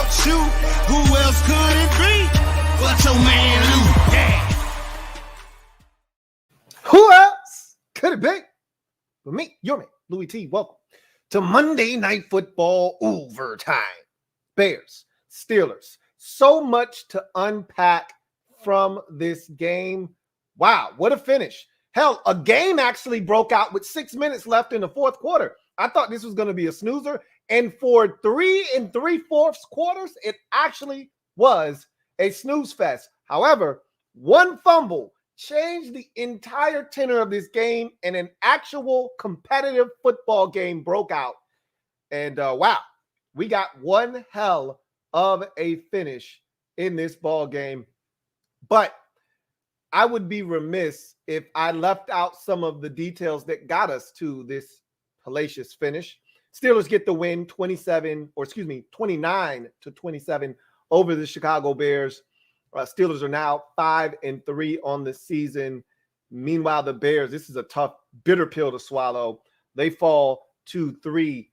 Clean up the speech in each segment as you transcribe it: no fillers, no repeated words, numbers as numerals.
about you. Who else could it be but your man Lou? Yeah. Who else could it be but me, your man, Louie T? Welcome to Monday Night Football Overtime. Bears, Steelers. So much to unpack from this game. Wow, what a finish. Hell, a game actually broke out with 6 minutes left in the fourth quarter. I thought this was going to be a snoozer. And for 3 3/4 quarters, it actually was a snooze fest. However, one fumble changed the entire tenor of this game, and an actual competitive football game broke out. And wow, we got one hell of a finish in this ball game. But I would be remiss if I left out some of the details that got us to this hellacious finish. Steelers get the win 29-27 over the Chicago Bears. Steelers are now 5-3 on the season. Meanwhile, the Bears, this is a tough, bitter pill to swallow. They fall to 3-6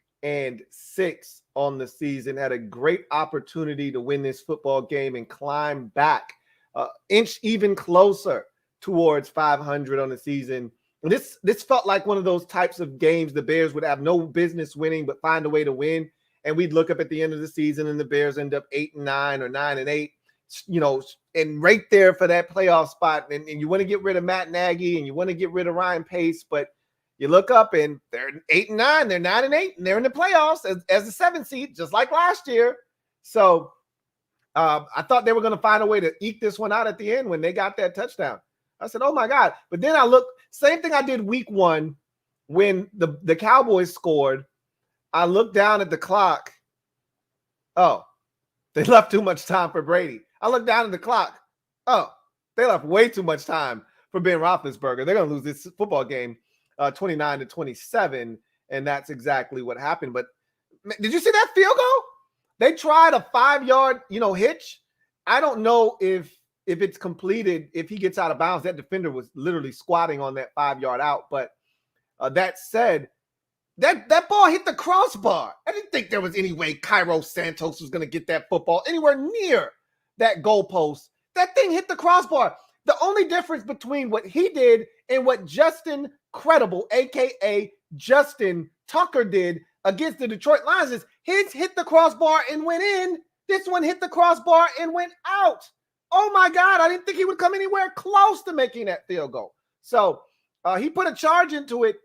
on the season. Had a great opportunity to win this football game and climb back inch even closer towards 500 on the season. And this felt like one of those types of games the Bears would have no business winning but find a way to win. And we'd look up at the end of the season and the Bears end up 8-9 or 9-8. You know, and right there for that playoff spot. And you want to get rid of Matt Nagy and you want to get rid of Ryan Pace, but you look up and they're 8-9, they're 9-8, and they're in the playoffs as the 7th seed, just like last year. So I thought they were going to find a way to eke this one out at the end when they got that touchdown. I said, oh my God. But then I looked, same thing I did week 1 when the Cowboys scored. I looked down at the clock. Oh, they left too much time for Brady. I looked down at the clock. Oh, they left way too much time for Ben Roethlisberger. They're going to lose this football game 29-27, and that's exactly what happened. But did you see that field goal? They tried a 5-yard, hitch. I don't know if it's completed, if he gets out of bounds. That defender was literally squatting on that 5-yard out. But that said, that ball hit the crossbar. I didn't think there was any way Cairo Santos was going to get that football anywhere near that goalpost. That thing hit the crossbar. The only difference between what he did and what Justin Credible, a.k.a. Justin Tucker, did against the Detroit Lions is his hit the crossbar and went in. This one hit the crossbar and went out. Oh, my God. I didn't think he would come anywhere close to making that field goal. So he put a charge into it,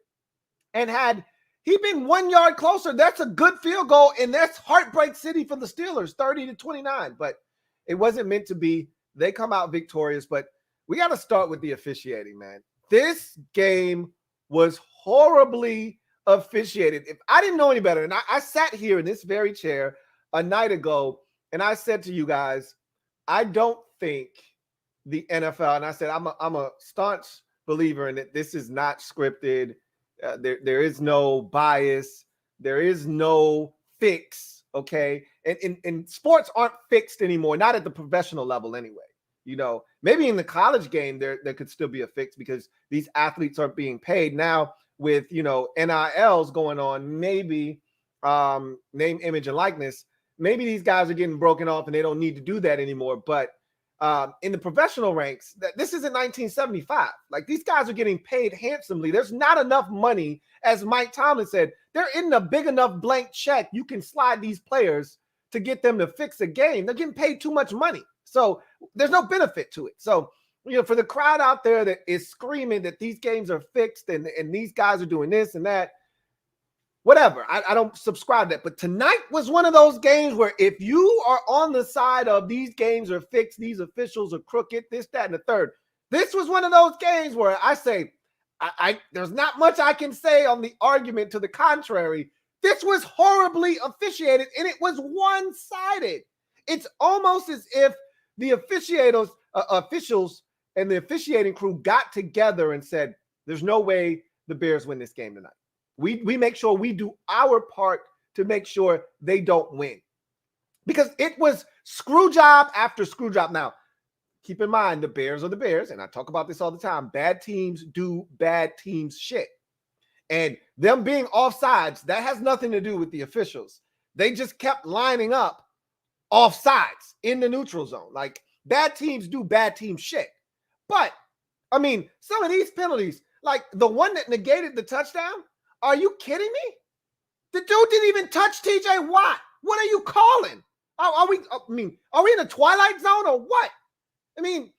and had he been 1 yard closer, that's a good field goal, and that's heartbreak city for the Steelers, 30-29. But it wasn't meant to be. They come out victorious, but we got to start with the officiating, man. This game was horribly officiated. If I didn't know any better, and I sat here in this very chair a night ago, and I said to you guys, I don't think the NFL, and I said I'm a staunch believer in that this is not scripted. There is no bias. There is no fix. Okay. And sports aren't fixed anymore, not at the professional level anyway. Maybe in the college game, there could still be a fix because these athletes aren't being paid now with, NILs going on, maybe name, image, and likeness. Maybe these guys are getting broken off and they don't need to do that anymore. But in the professional ranks, this isn't 1975. Like, these guys are getting paid handsomely. There's not enough money, as Mike Tomlin said. There isn't a big enough blank check you can slide these players to get them to fix a game. They're getting paid too much money. So there's no benefit to it. So, for the crowd out there that is screaming that these games are fixed and these guys are doing this and that, whatever. I don't subscribe to that. But tonight was one of those games where if you are on the side of these games are fixed, these officials are crooked, this, that, and the third, this was one of those games where I say, there's not much I can say on the argument to the contrary. This was horribly officiated, and it was one-sided. It's almost as if the officials and the officiating crew got together and said, there's no way the Bears win this game tonight. We make sure we do our part to make sure they don't win. Because it was screw job after screw job. Now, keep in mind, the Bears are the Bears, and I talk about this all the time. Bad teams do bad teams shit. And them being offsides, that has nothing to do with the officials. They just kept lining up offsides in the neutral zone. Like, bad teams do bad team shit. But, I mean, some of these penalties, like the one that negated the touchdown, are you kidding me? The dude didn't even touch TJ Watt. What are you calling? Are we in a twilight zone or what? I mean,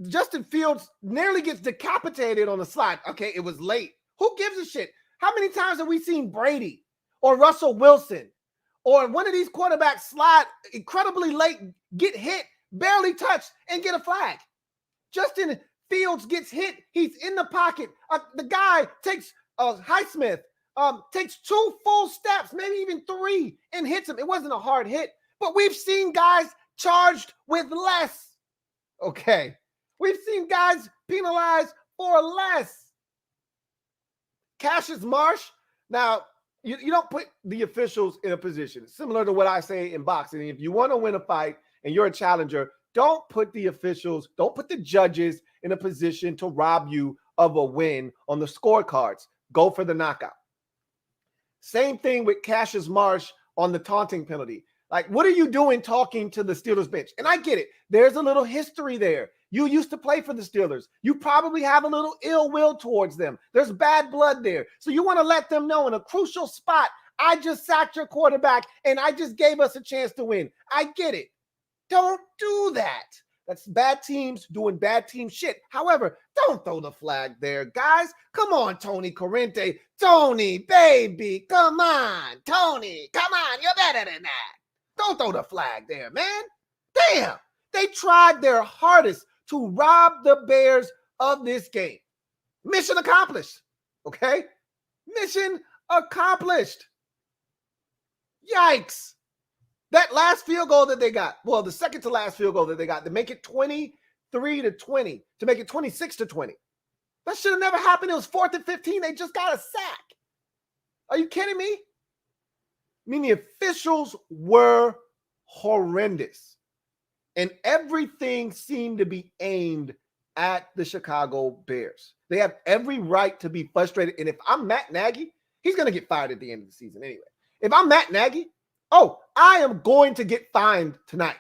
Justin Fields nearly gets decapitated on the slide. Okay, it was late. Who gives a shit? How many times have we seen Brady or Russell Wilson or one of these quarterbacks slide incredibly late, get hit, barely touch, and get a flag? Justin Fields gets hit. He's in the pocket. The guy takes Highsmith, takes 2 full steps, maybe even 3, and hits him. It wasn't a hard hit, but we've seen guys charged with less. Okay. We've seen guys penalized for less. Cassius Marsh, now, you don't put the officials in a position similar to what I say in boxing. If you want to win a fight and you're a challenger, don't put the officials, don't put the judges in a position to rob you of a win on the scorecards. Go for the knockout. Same thing with Cassius Marsh on the taunting penalty. Like, what are you doing talking to the Steelers bench? And I get it. There's a little history there. You used to play for the Steelers. You probably have a little ill will towards them. There's bad blood there. So you want to let them know in a crucial spot, I just sacked your quarterback and I just gave us a chance to win. I get it. Don't do that. That's bad teams doing bad team shit. However, don't throw the flag there, guys. Come on, Tony Corrente. Tony, baby, come on. Tony, come on. You're better than that. Don't throw the flag there, man. Damn. They tried their hardest to rob the Bears of this game. Mission accomplished. Okay? Mission accomplished. Yikes. That last field goal that they got, well, the second to last field goal that they got to make it 23-20, to make it 26-20. That should have never happened. It was 4th and 15. They just got a sack. Are you kidding me? I mean, the officials were horrendous. And everything seemed to be aimed at the Chicago Bears. They have every right to be frustrated. And if I'm Matt Nagy, he's going to get fired at the end of the season anyway. If I'm Matt Nagy, I am going to get fined tonight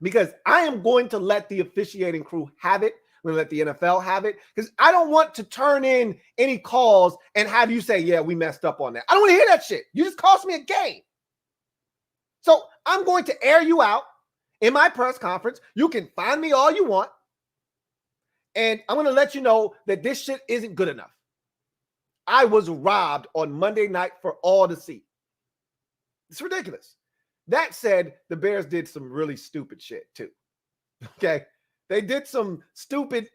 because I am going to let the officiating crew have it. I'm going to let the NFL have it because I don't want to turn in any calls and have you say, yeah, we messed up on that. I don't want to hear that shit. You just cost me a game. So I'm going to air you out in my press conference. You can find me all you want. And I'm going to let you know that this shit isn't good enough. I was robbed on Monday night for all to see. It's ridiculous. That said, the Bears did some really stupid shit too. Okay. They did some stupid,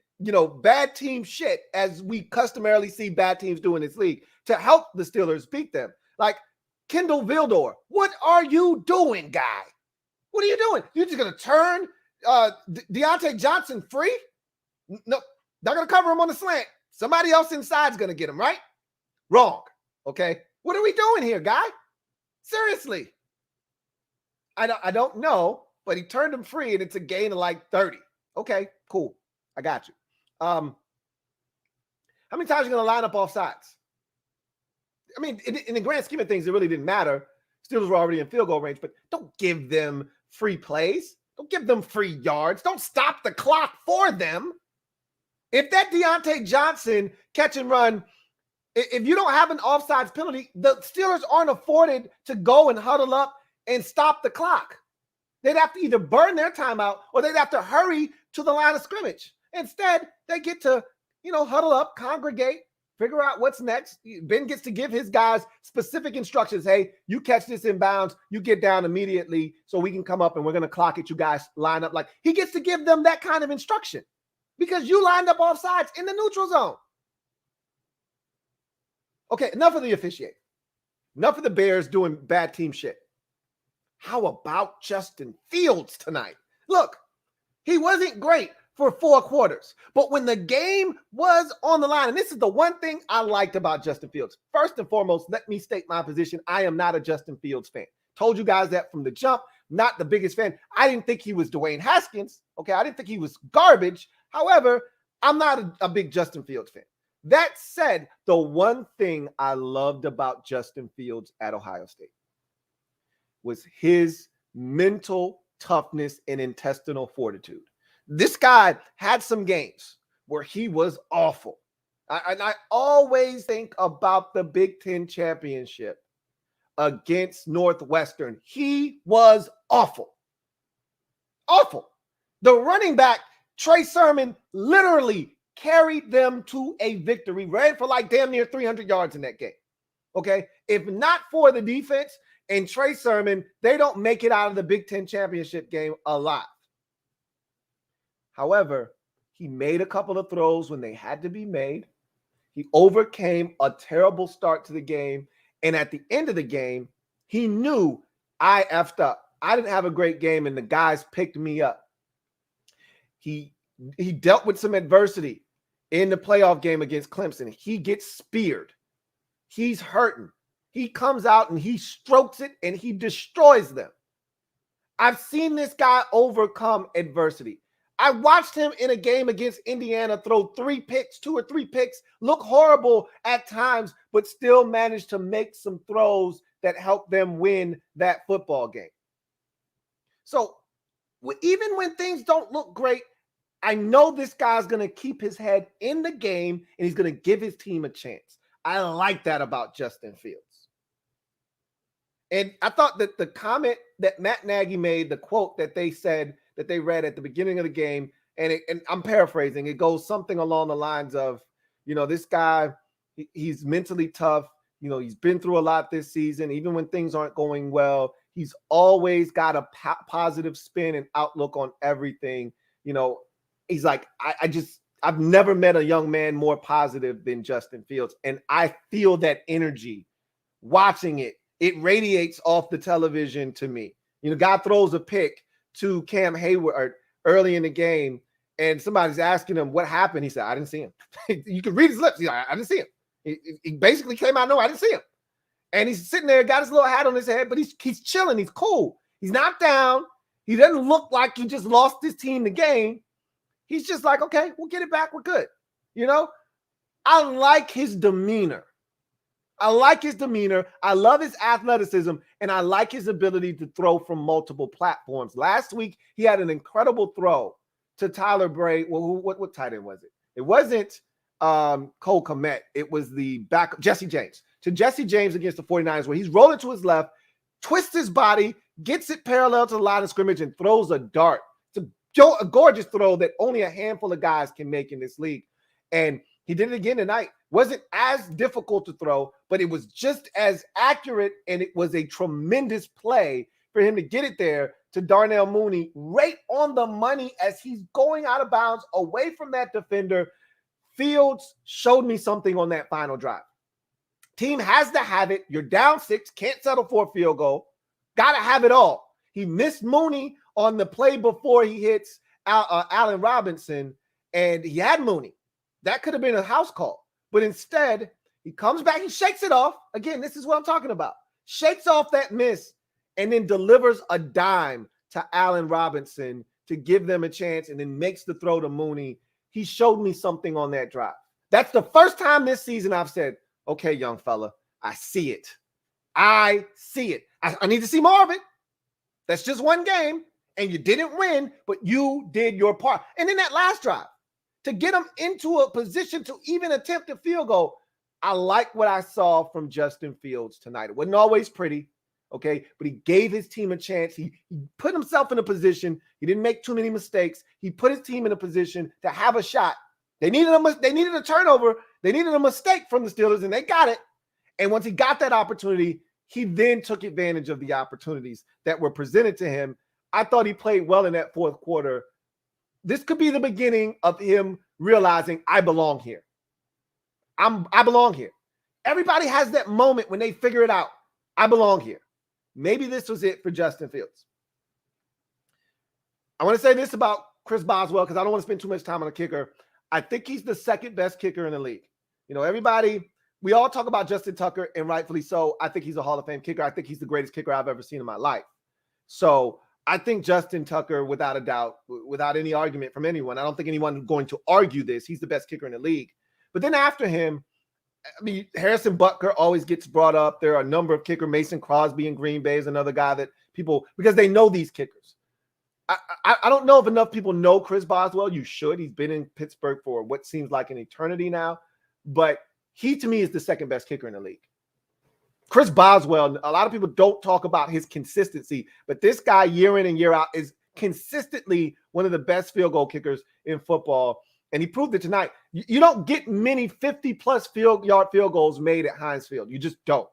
bad team shit as we customarily see bad teams do in this league to help the Steelers beat them. Like Kendall Vildor. What are you doing, guy? What are you doing? You're just going to turn Deontay Johnson free? No, not going to cover him on the slant. Somebody else inside is going to get him, right? Wrong. Okay. What are we doing here, guy? Seriously. I don't know, but he turned him free and it's a gain of like 30. Okay, cool. I got you. How many times are you going to line up off sides? I mean, in the grand scheme of things, it really didn't matter. Steelers were already in field goal range, but don't give them free plays. Don't give them free yards. Don't stop the clock for them. If that Deontay Johnson catch and run, if you don't have an offsides penalty, the Steelers aren't afforded to go and huddle up and stop the clock. They'd have to either burn their timeout or they'd have to hurry to the line of scrimmage. Instead, they get to, huddle up, congregate, figure out what's next. Ben gets to give his guys specific instructions. Hey, you catch this in bounds, you get down immediately so we can come up and we're going to clock it. You guys line up. Like, he gets to give them that kind of instruction because you lined up off sides in the neutral zone. Okay, enough of the officiating. Enough of the Bears doing bad team shit. How about Justin Fields tonight? Look, he wasn't great for 4 quarters, but when the game was on the line, and this is the one thing I liked about Justin Fields. First and foremost, let me state my position. I am not a Justin Fields fan. Told you guys that from the jump. Not the biggest fan. I didn't think he was Dwayne Haskins. Okay, I didn't think he was garbage. However, I'm not a big Justin Fields fan. That said, the one thing I loved about Justin Fields at Ohio State was his mental toughness and intestinal fortitude. This guy had some games where he was awful. I always think about the Big Ten championship against Northwestern. He was awful. Awful. The running back, Trey Sermon, literally carried them to a victory, ran for like damn near 300 yards in that game. Okay? If not for the defense and Trey Sermon, they don't make it out of the Big Ten championship game alive. However, he made a couple of throws when they had to be made. He overcame a terrible start to the game. And at the end of the game, he knew I effed up. I didn't have a great game, and the guys picked me up. He dealt with some adversity in the playoff game against Clemson. He gets speared. He's hurting. He comes out and he strokes it and he destroys them. I've seen this guy overcome adversity. I watched him in a game against Indiana throw 2 or 3 picks, look horrible at times, but still managed to make some throws that helped them win that football game. So even when things don't look great, I know this guy's going to keep his head in the game and he's going to give his team a chance. I like that about Justin Fields. And I thought that the comment that Matt Nagy made, the quote that they said that they read at the beginning of the game, and I'm paraphrasing, it goes something along the lines of, this guy, he's mentally tough. He's been through a lot this season. Even when things aren't going well, he's always got a positive spin and outlook on everything. He's like, I've never met a young man more positive than Justin Fields. And I feel that energy watching it. It radiates off the television to me. Guy throws a pick to Cam Hayward early in the game, and somebody's asking him what happened. He said, I didn't see him. You can read his lips. He's like, I didn't see him. He basically came out, no, I didn't see him. And he's sitting there, got his little hat on his head, but he's chilling. He's cool. He's not down. He doesn't look like he just lost his team the game. He's just like, okay, we'll get it back. We're good. I like his demeanor. I love his athleticism, and I like his ability to throw from multiple platforms. Last week, he had an incredible throw to Tyler Bray. Well, what tight end was it? It wasn't Cole Kmet. It was the back, Jesse James. To Jesse James against the 49ers, where he's rolling to his left, twists his body, gets it parallel to the line of scrimmage, and throws a dart. It's a gorgeous throw that only a handful of guys can make in this league. And he did it again tonight. Wasn't as difficult to throw, but it was just as accurate, and it was a tremendous play for him to get it there to Darnell Mooney right on the money as he's going out of bounds away from that defender. Fields showed me something on that final drive. Team has to have it. You're down 6, can't settle for a field goal. Got to have it all. He missed Mooney on the play before he hits Allen Robinson, and he had Mooney. That could have been a house call. But instead, he comes back, he shakes it off. Again, this is what I'm talking about. Shakes off that miss and then delivers a dime to Allen Robinson to give them a chance, and then makes the throw to Mooney. He showed me something on that drive. That's the first time this season I've said, okay, young fella, I see it. I see it. I need to see more of it. That's just one game, and you didn't win, but you did your part. And then that last drive, to get him into a position to even attempt a field goal, I like what I saw from Justin Fields tonight. It wasn't always pretty, okay, but he gave his team a chance. He put himself in a position. He didn't make too many mistakes. He put his team in a position to have a shot. They needed a turnover. They needed a mistake from the Steelers, and they got it. And once he got that opportunity, he then took advantage of the opportunities that were presented to him. I thought he played well in that fourth quarter. This could be the beginning of him realizing I belong here. I belong here. Everybody has that moment when they figure it out. I belong here. Maybe this was it for Justin Fields. I want to say this about Chris Boswell because I don't want to spend too much time on a kicker. I think he's the second best kicker in the league. We all talk about Justin Tucker, and rightfully so. I think he's a Hall of Fame kicker. I think he's the greatest kicker I've ever seen in my life. So I think Justin Tucker, without a doubt, without any argument from anyone, I don't think anyone is going to argue this. He's the best kicker in the league. But then after him, I mean, Harrison Butker always gets brought up. There are a number of kickers. Mason Crosby in Green Bay is another guy that people, because they know these kickers. I don't know if enough people know Chris Boswell. You should. He's been in Pittsburgh for what seems like an eternity now. But he, to me, is the second best kicker in the league. Chris Boswell, a lot of people don't talk about his consistency, but this guy year in and year out is consistently one of the best field goal kickers in football. And he proved it tonight. You don't get many 50-plus field goals made at Heinz Field. You just don't.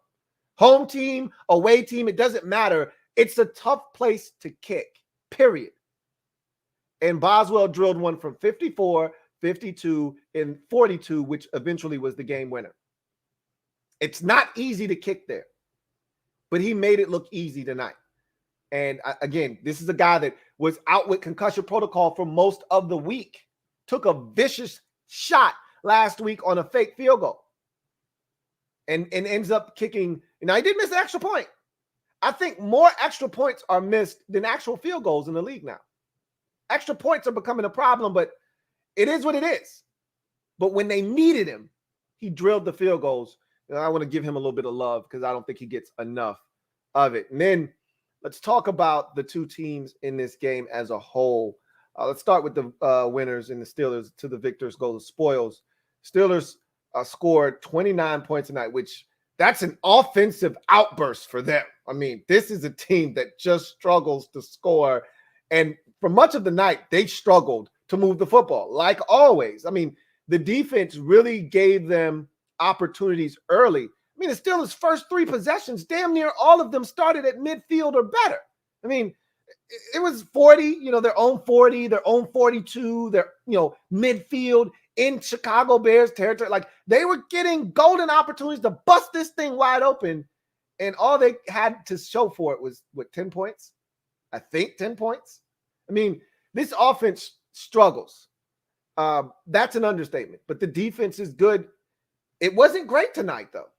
Home team, away team, it doesn't matter. It's a tough place to kick, period. And Boswell drilled one from 54, 52, and 42, which eventually was the game winner. It's not easy to kick there, but he made it look easy tonight. And again, this is a guy that was out with concussion protocol for most of the week. Took a vicious shot last week on a fake field goal and ends up kicking. Now, he did miss an extra point. I think more extra points are missed than actual field goals in the league now. Extra points are becoming a problem, but it is what it is. But when they needed him, he drilled the field goals. And I want to give him a little bit of love because I don't think he gets enough of it. And then let's talk about the two teams in this game as a whole. Let's start with the winners and the Steelers. To the victors go the spoils. Steelers scored 29 points tonight, which that's an offensive outburst for them. I mean, this is a team that just struggles to score. And for much of the night, they struggled to move the football, like always. I mean, the defense really gave them opportunities early. I mean, the Steelers' first three possessions, damn near all of them started at midfield or better. I mean, it was 40, their own 40, their own 42, their, midfield in Chicago Bears territory. Like, they were getting golden opportunities to bust this thing wide open. And all they had to show for it was, 10 points? I think 10 points. I mean, this offense struggles. That's an understatement. But the defense is good. It wasn't great tonight, though.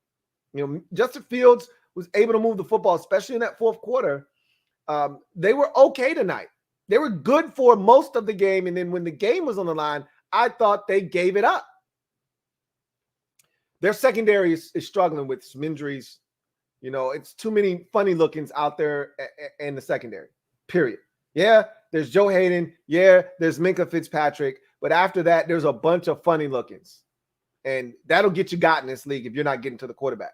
Justin Fields was able to move the football, especially in that fourth quarter. They were okay tonight. They were good for most of the game. And then when the game was on the line, I thought they gave it up. Their secondary is struggling with some injuries. It's too many funny lookings out there in the secondary, period. Yeah, there's Joe Hayden. Yeah, there's Minkah Fitzpatrick. But after that, there's a bunch of funny lookings. And that'll get you got in this league if you're not getting to the quarterback.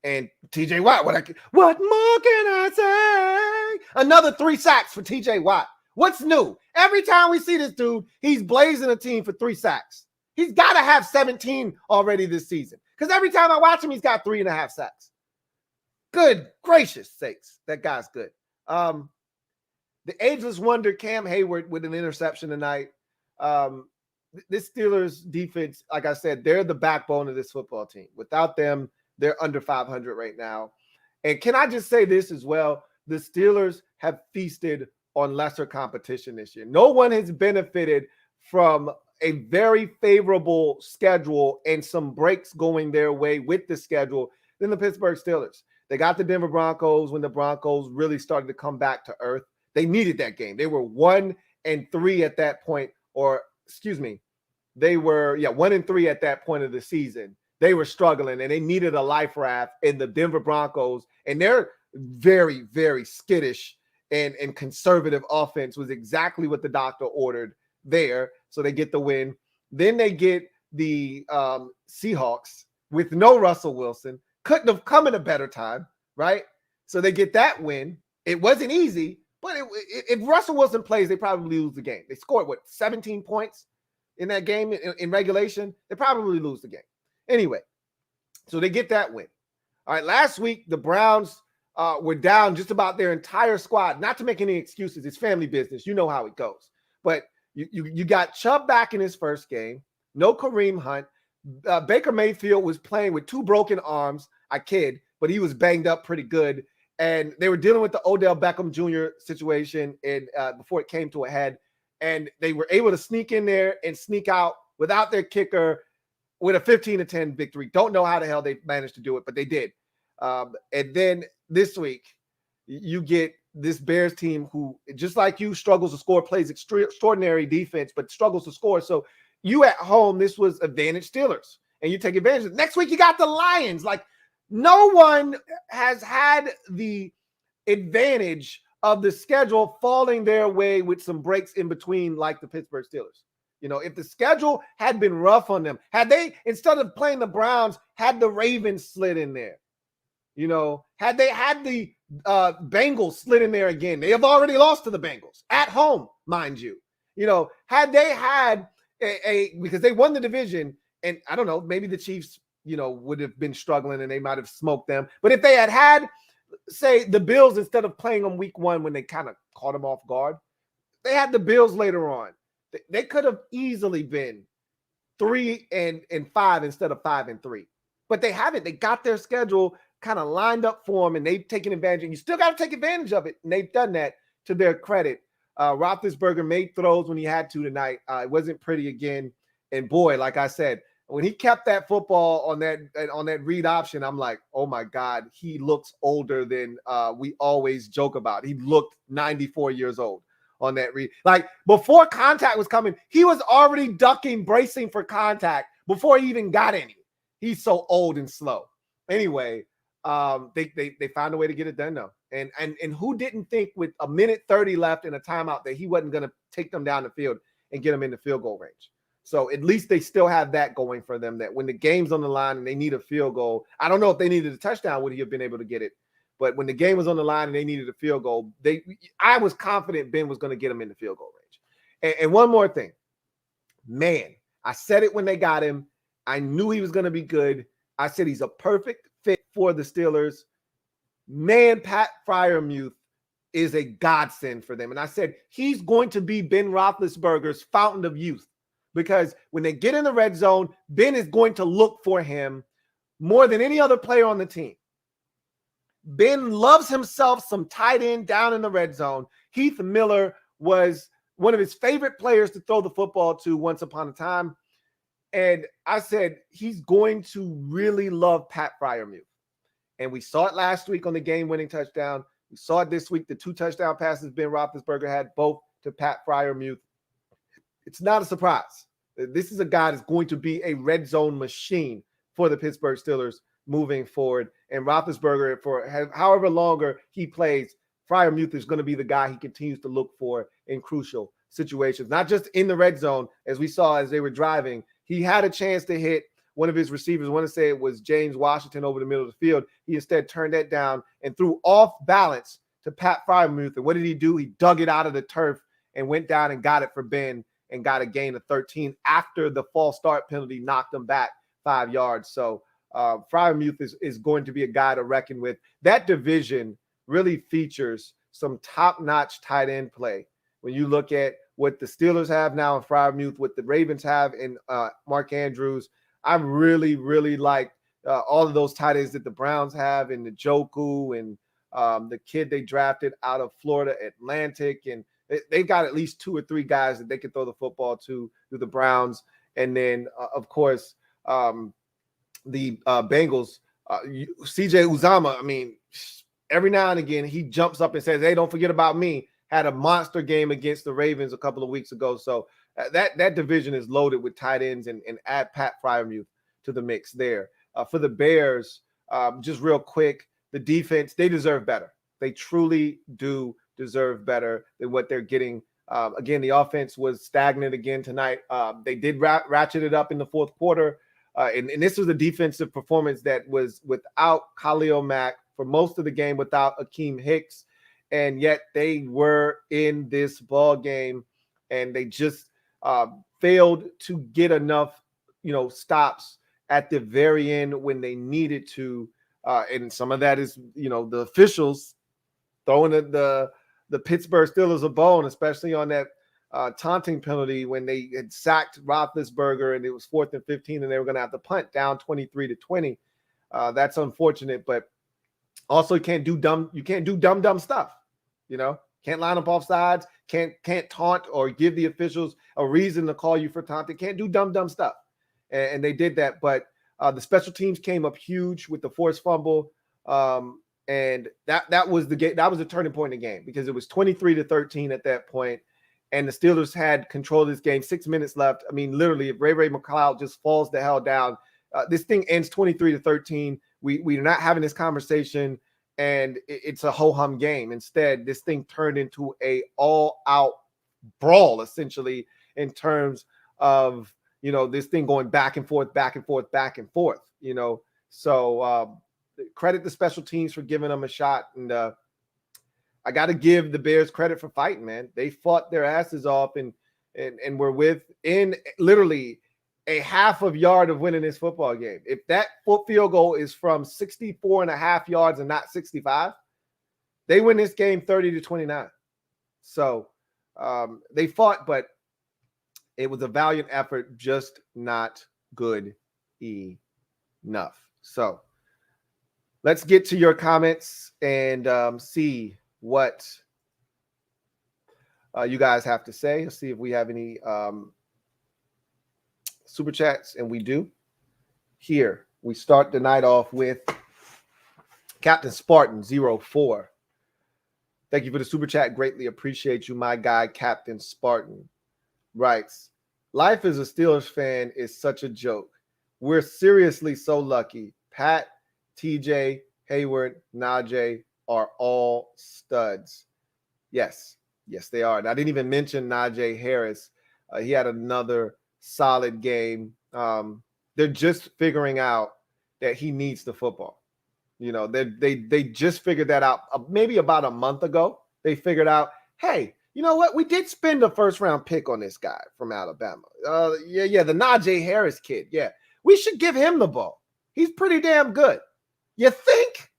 And TJ Watt, what more can I say? Another 3 sacks for TJ Watt. What's new? Every time we see this dude, he's blazing a team for 3 sacks. He's got to have 17 already this season. Because every time I watch him, he's got 3.5 sacks. Good gracious sakes. That guy's good. The ageless wonder, Cam Hayward, with an interception tonight. This Steelers defense, like I said, they're the backbone of this football team. Without them, they're under 500 right now. And can I just say this as well? The Steelers have feasted on lesser competition this year. No one has benefited from a very favorable schedule and some breaks going their way with the schedule than the Pittsburgh Steelers. They got the Denver Broncos when the Broncos really started to come back to earth. They needed that game. They were 1-3 at that point, they were 1-3 at that point of the season. They were struggling and they needed a life raft in the Denver Broncos, and their very, very skittish and conservative offense was exactly what the doctor ordered there. So they get the win. Then they get the Seahawks with no Russell Wilson. Couldn't have come in a better time, right? So they get that win. It wasn't easy, but if Russell Wilson plays, they probably lose the game. They scored, 17 points in that game in regulation? They probably lose the game. Anyway, so they get that win. All right, last week, the Browns were down just about their entire squad. Not to make any excuses. It's family business. You know how it goes. But you got Chubb back in his first game. No Kareem Hunt. Baker Mayfield was playing with 2 broken arms. I kid, but he was banged up pretty good. And they were dealing with the Odell Beckham Jr. situation before it came to a head. And they were able to sneak in there and sneak out without their kicker with a 15-10 victory. Don't know how the hell they managed to do it, but they did. And then this week, you get this Bears team who, just like you, struggles to score, plays extraordinary defense, but struggles to score. So you at home, this was advantage Steelers. and you take advantage of it. Next week, you got the Lions. Like, no one has had the advantage of the schedule falling their way with some breaks in between, like the Pittsburgh Steelers. You know, if the schedule had been rough on them, had they, instead of playing the Browns, had the Ravens slid in there, you know, had they had the Bengals slid in there again, they have already lost to the Bengals at home, mind you. You know, had they had because they won the division, and I don't know, maybe the Chiefs, you know, would have been struggling and they might have smoked them. But if they had, say, the Bills, instead of playing them week 1 when they kind of caught them off guard, they had the Bills later on. They could have easily been 3-5 instead of 5-3, but they haven't. They got their schedule kind of lined up for them, and they've taken advantage. And you still got to take advantage of it, and they've done that to their credit. Roethlisberger made throws when he had to tonight. It wasn't pretty again, and boy, like I said, when he kept that football on that read option, I'm like, oh my God, he looks older than we always joke about. He looked 94 years old on that read. Like, before contact was coming, he was already ducking, bracing for contact before he even got any. He's so old and slow. Anyway, they found a way to get it done though. And who didn't think with a minute 30 left and a timeout that he wasn't going to take them down the field and get them in the field goal range? So at least they still have that going for them, that when the game's on the line and they need a field goal, I don't know if they needed a touchdown, would he have been able to get it? But when the game was on the line and they needed a field goal, I was confident Ben was going to get them in the field goal range. And one more thing, man, I said it when they got him. I knew he was going to be good. I said he's a perfect fit for the Steelers. Man, Pat Freiermuth is a godsend for them. And I said he's going to be Ben Roethlisberger's fountain of youth, because when they get in the red zone, Ben is going to look for him more than any other player on the team. Ben loves himself some tight end down in the red zone. Heath Miller was one of his favorite players to throw the football to once upon a time. And I said, he's going to really love Pat Freiermuth. And we saw it last week on the game-winning touchdown. We saw it this week, the 2 touchdown passes Ben Roethlisberger had, both to Pat Freiermuth. It's not a surprise. This is a guy that's going to be a red zone machine for the Pittsburgh Steelers moving forward. And Roethlisberger, for however longer he plays, Freiermuth is going to be the guy he continues to look for in crucial situations, not just in the red zone. As we saw as they were driving, he had a chance to hit one of his receivers. I want to say it was James Washington over the middle of the field. He instead turned that down and threw off balance to Pat Freiermuth. And what did he do? He dug it out of the turf and went down and got it for Ben and got a gain of 13 after the false start penalty knocked him back 5 yards. So Freiermuth is going to be a guy to reckon with. That division really features some top-notch tight end play. When you look at what the Steelers have now in Freiermuth, what the Ravens have in Mark Andrews, I really, really like all of those tight ends that the Browns have, and the Njoku and the kid they drafted out of Florida Atlantic. And they've got at least 2 or 3 guys that they can throw the football to the Browns. And then, of course, the Bengals, CJ Uzama, I mean, every now and again, he jumps up and says, hey, don't forget about me. Had a monster game against the Ravens a couple of weeks ago. So that division is loaded with tight ends, and add Pat Freiermuth to the mix there. For the Bears, just real quick, the defense, they deserve better. They truly do deserve better than what they're getting. Again, the offense was stagnant again tonight. They did ratchet it up in the fourth quarter. And this was a defensive performance that was without Khalil Mack for most of the game, without Akeem Hicks. And yet they were in this ball game, and they just failed to get enough, stops at the very end when they needed to. And some of that is, the officials throwing the Pittsburgh Steelers a bone, especially on that taunting penalty when they had sacked Roethlisberger and it was 4th and 15 and they were going to have to punt down 23-20. That's unfortunate, but also you can't do dumb stuff. Can't line up off sides, can't taunt or give the officials a reason to call you for taunting. Can't do dumb stuff. And they did that, but the special teams came up huge with the forced fumble. And that was the game. That was a turning point in the game, because it was 23-13 at that point, and the Steelers had control of this game. 6 minutes left. I mean, literally, if Ray McCloud just falls the hell down, this thing ends 23-13. We're not having this conversation, and it's a ho-hum game. Instead, this thing turned into a all-out brawl, essentially, in terms of, this thing going back and forth, So credit the special teams for giving them a shot. And I got to give the Bears credit for fighting, man. They fought their asses off and were within literally a half of yard of winning this football game. If that field goal is from 64.5 yards and not 65, they win this game 30-29. So they fought, but it was a valiant effort, just not good enough. So let's get to your comments and see what you guys have to say. Let's see if we have any super chats, and we do. Here, we start the night off with Captain Spartan 04. Thank you for the super chat. Greatly appreciate you, my guy, Captain Spartan. Writes, life as a Steelers fan is such a joke. We're seriously so lucky. Pat, TJ, Hayward, Najee are all studs. Yes, they are. And I didn't even mention Najee Harris. He had another solid game. They're just figuring out that he needs the football. They just figured that out maybe about a month ago. They figured out, hey, you know what? We did spend a first-round pick on this guy from Alabama. The Najee Harris kid. Yeah, we should give him the ball. He's pretty damn good. You think?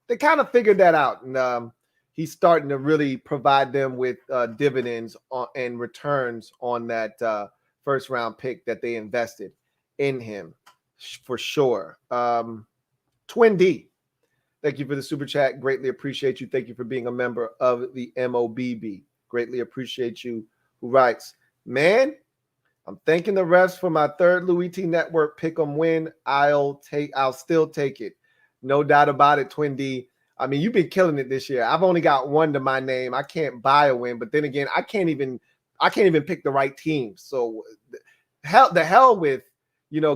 They kind of figured that out, and he's starting to really provide them with dividends and returns on that first-round pick that they invested in him, for sure. Twin D, thank you for the super chat. Greatly appreciate you. Thank you for being a member of the MOBB. Greatly appreciate you. Who writes, man, I'm thanking the refs for my third LouieTeeNetwork pick'em win. I'll still take it. No doubt about it, Twin D. I mean, you've been killing it this year. I've only got one to my name. I can't buy a win, but then again, I can't even pick the right team. So the hell with,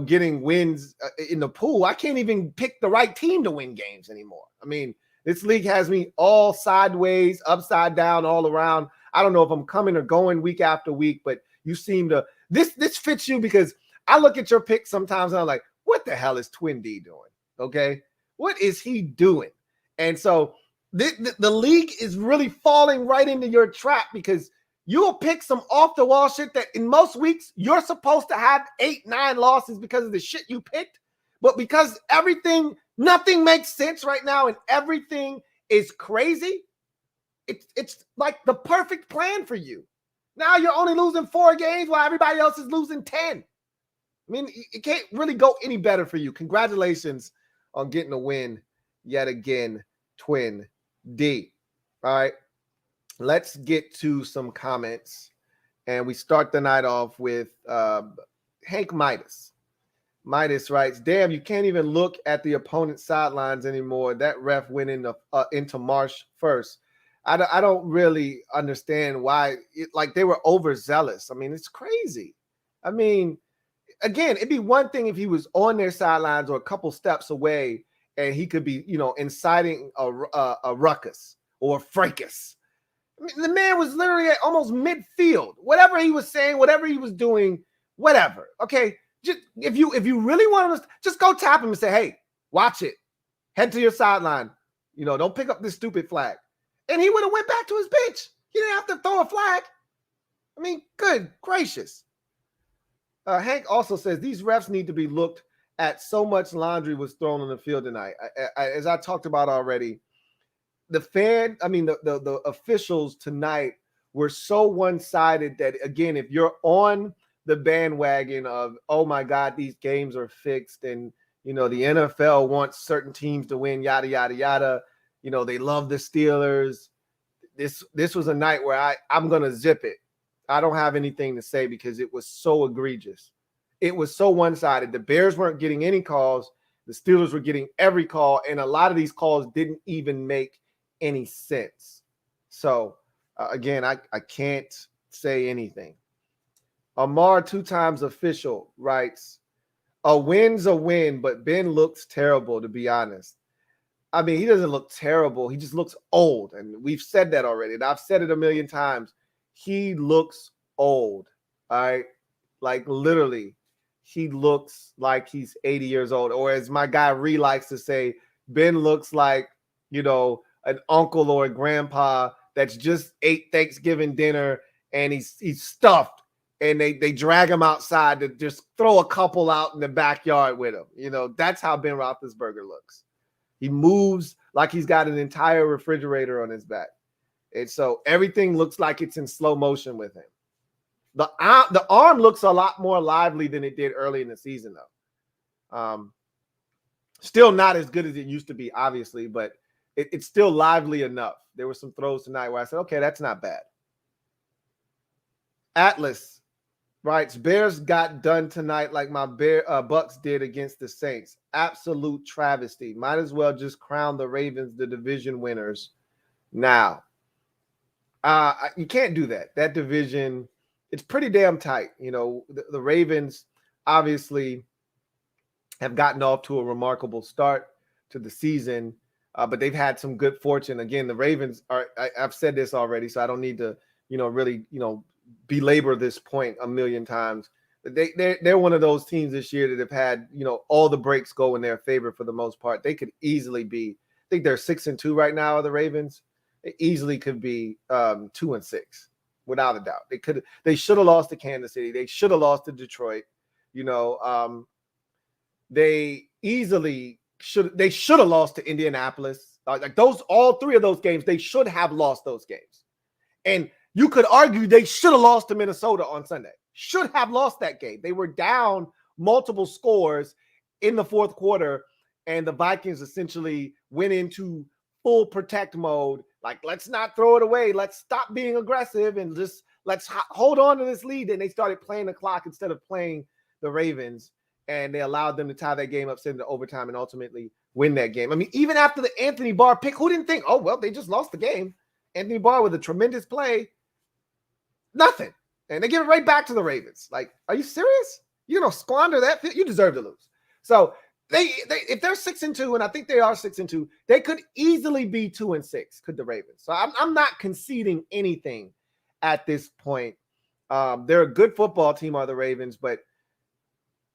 getting wins in the pool. I can't even pick the right team to win games anymore. I mean, this league has me all sideways, upside down, all around. I don't know if I'm coming or going week after week, but you seem to this fits you, because I look at your pick sometimes and I'm like, what the hell is Twin D doing? Okay, what is he doing? And so the league is really falling right into your trap, because you'll pick some off the wall shit that in most weeks you're supposed to have 8-9 losses because of the shit you picked, but because nothing makes sense right now and everything is crazy. It's like the perfect plan for you. Now you're only losing 4 games while everybody else is losing 10. I mean, it can't really go any better for you. Congratulations on getting a win yet again, Twin D. All right, let's get to some comments. And we start the night off with Hank Midas. Midas writes, damn, you can't even look at the opponent's sidelines anymore. That ref went into Marsh first. I don't really understand why, they were overzealous. I mean, it's crazy. I mean, again, it'd be one thing if he was on their sidelines or a couple steps away and he could be, inciting a ruckus or a fracas. I mean, the man was literally at almost midfield. Whatever he was saying, whatever he was doing, whatever. Okay, just if you really want to, just go tap him and say, hey, watch it. Head to your sideline. Don't pick up this stupid flag. And he would have went back to his bench. He didn't have to throw a flag. I mean, good gracious. Hank also says these refs need to be looked at. So much laundry was thrown on the field tonight. As I talked about already, the officials tonight were so one-sided that, again, if you're on the bandwagon of, oh my God, these games are fixed, and the NFL wants certain teams to win, yada yada yada. They love the Steelers. This was a night where I'm gonna zip it. I don't have anything to say because it was so egregious. It was so one-sided. The Bears weren't getting any calls. The Steelers were getting every call, and a lot of these calls didn't even make any sense. So again, I can't say anything. Amar, 2 times official, writes, A win's a win, but Ben looks terrible, to be honest. I mean, he doesn't look terrible. He just looks old. And we've said that already. And I've said it a million times. He looks old. All right. Like literally, he looks like he's 80 years old. Or as my guy Ree likes to say, Ben looks like, an uncle or a grandpa that's just ate Thanksgiving dinner and he's stuffed. And they drag him outside to just throw a couple out in the backyard with him. That's how Ben Roethlisberger looks. He moves like he's got an entire refrigerator on his back. And so everything looks like it's in slow motion with him. The arm looks a lot more lively than it did early in the season, though. Still not as good as it used to be, obviously, but it's still lively enough. There were some throws tonight where I said, okay, that's not bad. Atlas writes, Bears got done tonight like my Bucks did against the Saints. Absolute travesty. Might as well just crown the Ravens the division winners now. You can't do that. That division, it's pretty damn tight. The Ravens obviously have gotten off to a remarkable start to the season, but they've had some good fortune. Again, the Ravens are, I've said this already, so I don't need to, really, belabor this point a million times. They're one of those teams this year that have had, all the breaks go in their favor for the most part. They could easily be, I think they're 6-2 right now, the Ravens. It easily could be 2-6, without a doubt. They should have lost to Kansas City. They should have lost to Detroit. They should have lost to Indianapolis. Like all three of those games, they should have lost those games. And you could argue they should have lost to Minnesota on Sunday. Should have lost that game. They were down multiple scores in the fourth quarter, and the Vikings essentially went into full protect mode. Like, let's not throw it away. Let's stop being aggressive and just let's hold on to this lead. And they started playing the clock instead of playing the Ravens, and they allowed them to tie that game up, send it to overtime, and ultimately win that game. I mean, even after the Anthony Barr pick, who didn't think, oh, well, they just lost the game? Anthony Barr with a tremendous play. Nothing. And they give it right back to the Ravens. Like, are you serious? You're going to squander that? You deserve to lose. So they if they're 6-2, and I think they are 6-2, they could easily be 2-6, could the Ravens. So I'm not conceding anything at this point. They're a good football team, are the Ravens, but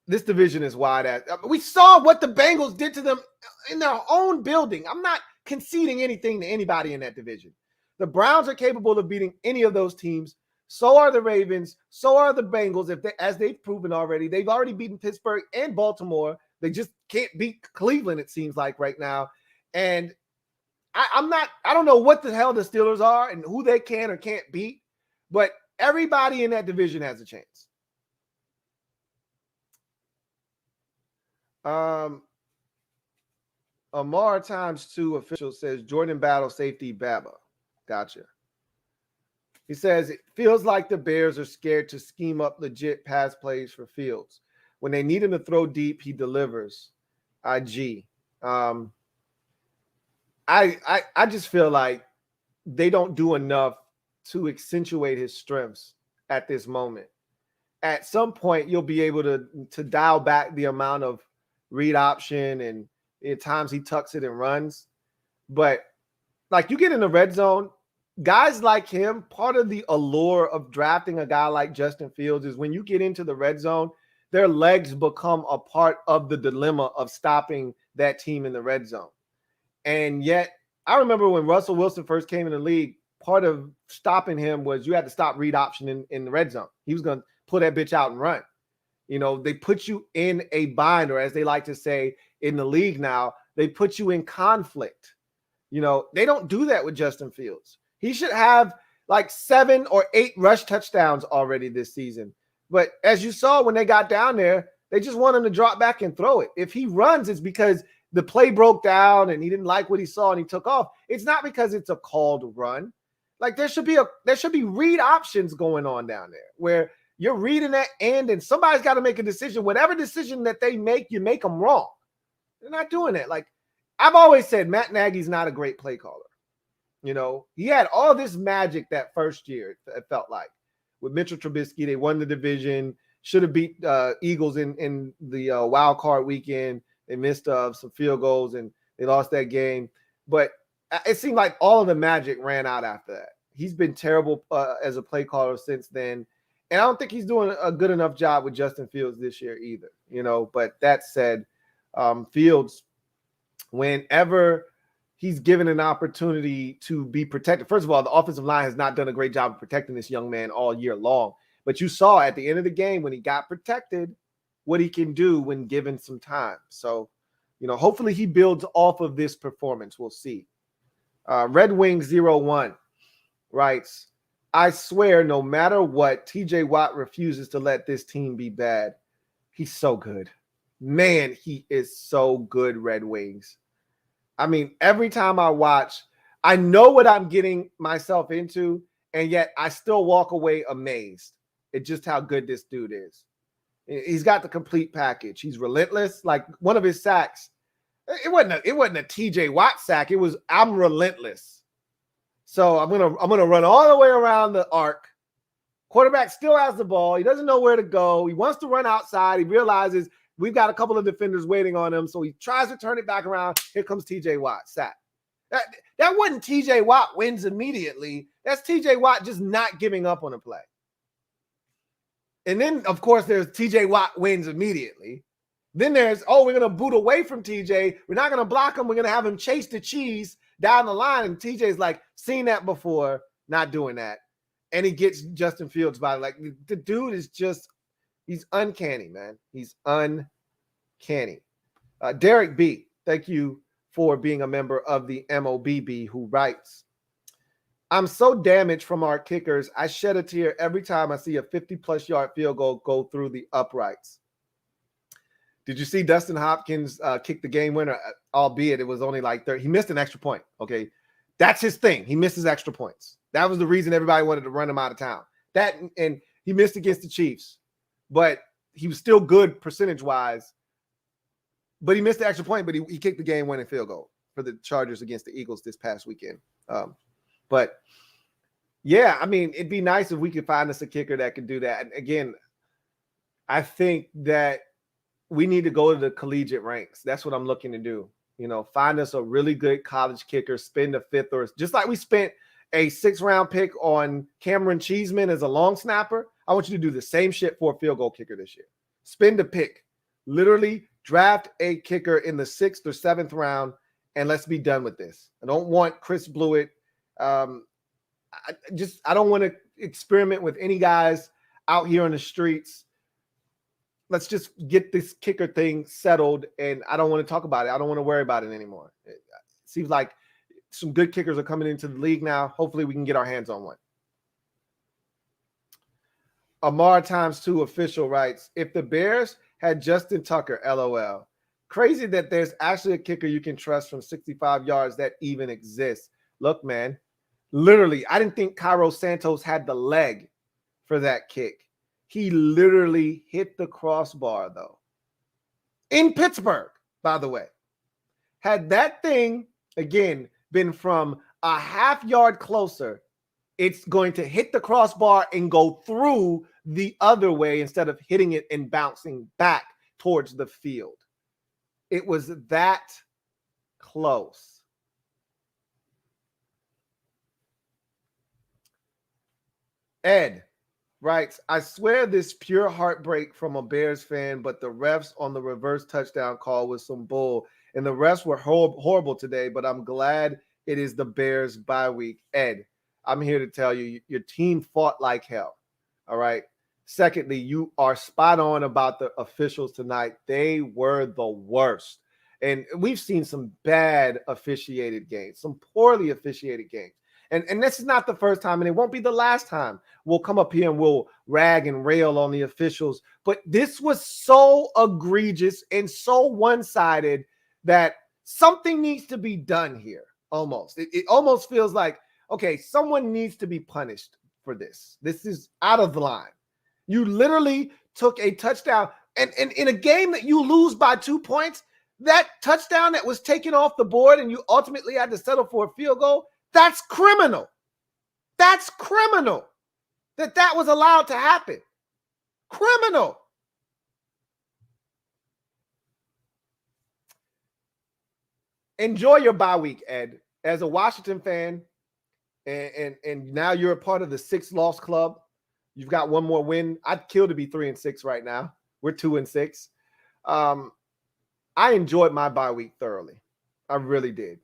this division is wide. We saw what the Bengals did to them in their own building. I'm not conceding anything to anybody in that division. The Browns are capable of beating any of those teams. So are the Ravens. So are the Bengals, as they've proven already. They've already beaten Pittsburgh and Baltimore. They just can't beat Cleveland, it seems like, right now. And I don't know what the hell the Steelers are and who they can or can't beat, but everybody in that division has a chance. Amar ×2 official says Jordan Battle safety Baba. Gotcha. He says, it feels like the Bears are scared to scheme up legit pass plays for Fields. When they need him to throw deep, he delivers. IG. I just feel like they don't do enough to accentuate his strengths at this moment. At some point, you'll be able to dial back the amount of read option and at times he tucks it and runs. But like you get in the red zone, guys like him, part of the allure of drafting a guy like Justin Fields is when you get into the red zone, their legs become a part of the dilemma of stopping that team in the red zone. And yet, I remember when Russell Wilson first came in the league, part of stopping him was you had to stop read option in the red zone. He was going to pull that bitch out and run. They put you in a bind, or as they like to say in the league now, they put you in conflict. They don't do that with Justin Fields. He should have like 7 or 8 rush touchdowns already this season. But as you saw when they got down there, they just want him to drop back and throw it. If he runs, it's because the play broke down and he didn't like what he saw and he took off. It's not because it's a called run. Like there should be read options going on down there where you're reading that end and somebody's got to make a decision. Whatever decision that they make, you make them wrong. They're not doing that. Like I've always said, Matt Nagy's not a great play caller. He had all this magic that first year, it felt like. With Mitchell Trubisky, they won the division. should have beat Eagles in the wild card weekend. They missed some field goals and they lost that game. But it seemed like all of the magic ran out after that. He's been terrible as a play caller since then. And I don't think he's doing a good enough job with Justin Fields this year either, But that said, Fields, whenever he's given an opportunity to be protected, first of all, the offensive line has not done a great job of protecting this young man all year long. But you saw at the end of the game when he got protected what he can do when given some time. So, hopefully he builds off of this performance. We'll see. Red Wing 01 writes, I swear, no matter what, TJ Watt refuses to let this team be bad. He's so good. Man, he is so good, Red Wings. I mean, every time I watch, I know what I'm getting myself into, and yet I still walk away amazed at just how good this dude is. He's got the complete package. He's relentless. Like one of his sacks, it wasn't a TJ Watt sack. It was, I'm relentless. So I'm gonna run all the way around the arc. Quarterback still has the ball. He doesn't know where to go. He wants to run outside. He realizes we've got a couple of defenders waiting on him. So he tries to turn it back around. Here comes TJ Watt. Sack. That wasn't TJ Watt wins immediately. That's TJ Watt just not giving up on a play. And then, of course, there's TJ Watt wins immediately. Then there's, we're going to boot away from TJ. We're not going to block him. We're going to have him chase the cheese down the line. And TJ's like, seen that before, not doing that. And he gets Justin Fields by like, the dude is just, he's uncanny, man. He's uncanny. Derek B, thank you for being a member of the MOBB, who writes, I'm so damaged from our kickers. I shed a tear every time I see a 50-plus yard field goal go through the uprights. Did you see Dustin Hopkins kick the game winner, albeit it was only like 30? He missed an extra point, okay? That's his thing. He misses extra points. That was the reason everybody wanted to run him out of town. That, and he missed against the Chiefs, but he was still good percentage-wise. But he missed the extra point, but he kicked the game-winning field goal for the Chargers against the Eagles this past weekend. But, yeah, I mean, it'd be nice if we could find us a kicker that could do that. And, again, I think that we need to go to the collegiate ranks. That's what I'm looking to do. Find us a really good college kicker, spend a fifth, or just like we spent a 6th-round pick on Cameron Cheeseman as a long snapper. I want you to do the same shit for a field goal kicker this year. Spend a pick. Literally draft a kicker in the 6th or 7th round, and let's be done with this. I don't want Chris Blewett. I don't want to experiment with any guys out here on the streets. Let's just get this kicker thing settled, and I don't want to talk about it. I don't want to worry about it anymore. It seems like some good kickers are coming into the league now. Hopefully we can get our hands on one. Amar ×2 official writes, if the Bears had Justin Tucker, LOL. Crazy that there's actually a kicker you can trust from 65 yards that even exists. Look, man, literally, I didn't think Cairo Santos had the leg for that kick. He literally hit the crossbar, though. In Pittsburgh, by the way. Had that thing, again, been from a half yard closer, it's going to hit the crossbar and go through the other way instead of hitting it and bouncing back towards the field. It was that close. Ed writes, I swear this pure heartbreak from a Bears fan, but the refs on the reverse touchdown call was some bull. And the refs were horrible today, but I'm glad it is the Bears bye week. Ed, I'm here to tell you, your team fought like hell. All right. Secondly, you are spot on about the officials tonight. They were the worst. And we've seen some bad officiated games, some poorly officiated games. And this is not the first time, and it won't be the last time we'll come up here and we'll rag and rail on the officials. But this was so egregious and so one-sided that something needs to be done here, almost. It almost feels like, okay, someone needs to be punished for this. This is out of the line. You literally took a touchdown, and in a game that you lose by 2 points, that touchdown that was taken off the board and you ultimately had to settle for a field goal, that's criminal. That's criminal that was allowed to happen. Criminal. Enjoy your bye week, Ed. As a Washington fan, and now you're a part of the 6-loss club. You've got one more win. I'd kill to be 3-6 right now. We're 2-6. I enjoyed my bye week thoroughly. I really did.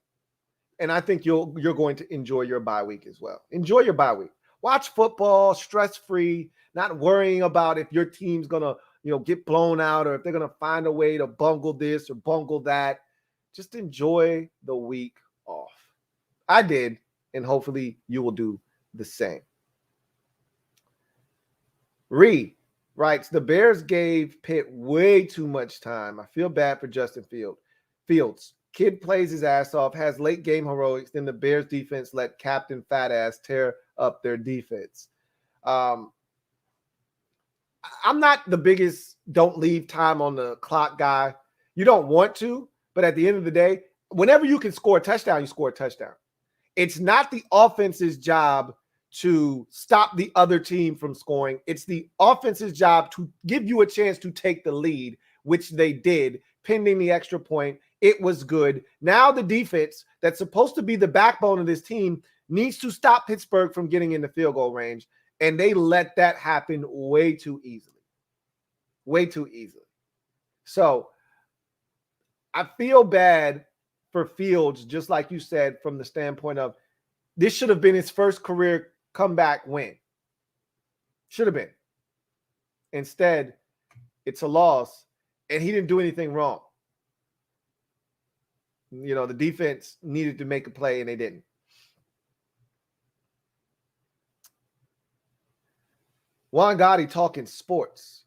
And I think you're going to enjoy your bye week as well. Enjoy your bye week. Watch football, stress-free, not worrying about if your team's going to, get blown out or if they're going to find a way to bungle this or bungle that. Just enjoy the week off. I did, and hopefully you will do the same. Ree writes, the Bears gave Pitt way too much time. I feel bad for Justin Fields. Kid plays his ass off, has late game heroics, then the Bears defense let Captain Fat Ass tear up their defense. I'm not the biggest don't leave time on the clock guy. You don't want to, but at the end of the day, whenever you can score a touchdown, you score a touchdown. It's not the offense's job to stop the other team from scoring. It's the offense's job to give you a chance to take the lead, which they did, pending the extra point. It was good. Now the defense that's supposed to be the backbone of this team needs to stop Pittsburgh from getting in the field goal range, and they let that happen way too easily. Way too easily. So I feel bad for Fields, just like you said, from the standpoint of this should have been his first career comeback win. Should have been. Instead, it's a loss, and he didn't do anything wrong. The defense needed to make a play, and they didn't. Juan Gotti talking sports.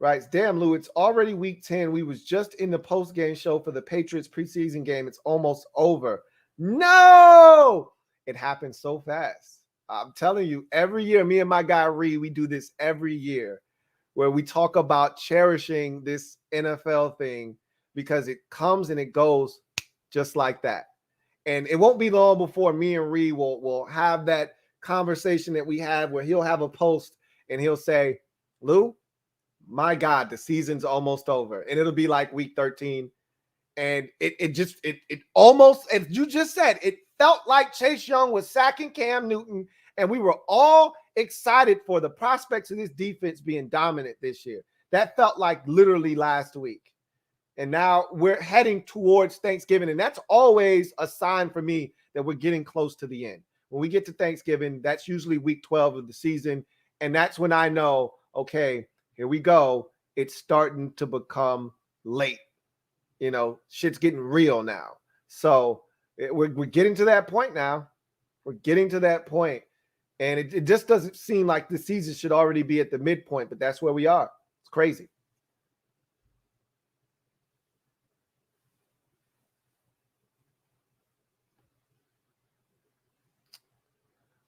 Writes, damn, Lou, it's already week 10. We was just in the post-game show for the Patriots preseason game. It's almost over. No! It happens so fast. I'm telling you, every year, me and my guy Reed, we do this every year where we talk about cherishing this NFL thing because it comes and it goes just like that. And it won't be long before me and Reed will have that conversation that we have where he'll have a post and he'll say, Lou, my God, the season's almost over. And it'll be like week 13. And it almost, as you just said, it felt like Chase Young was sacking Cam Newton. And we were all excited for the prospects of this defense being dominant this year. That felt like literally last week. And now we're heading towards Thanksgiving. And that's always a sign for me that we're getting close to the end. When we get to Thanksgiving, that's usually week 12 of the season. And that's when I know, okay, here we go. It's starting to become late. Shit's getting real now. So we're getting to that point now. We're getting to that point. And it just doesn't seem like the season should already be at the midpoint, but that's where we are. It's crazy.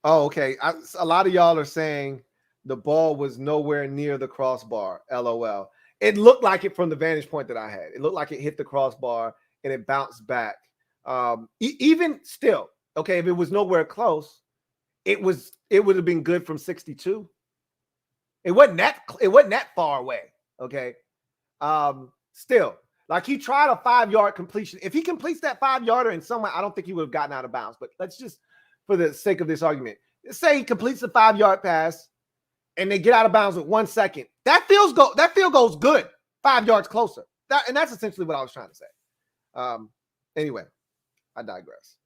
Oh, okay. A lot of y'all are saying the ball was nowhere near the crossbar. LOL. It looked like it from the vantage point that I had. It looked like it hit the crossbar and it bounced back. Even still, okay, if it was nowhere close, it would have been good from 62. It wasn't that far away. Okay. Still, like he tried a 5-yard completion. If he completes that 5-yarder in some way, I don't think he would have gotten out of bounds. But let's just, for the sake of this argument, let's say he completes the 5-yard pass and they get out of bounds with 1 second. That field goes good. 5 yards closer. And that's essentially what I was trying to say. Anyway, I digress.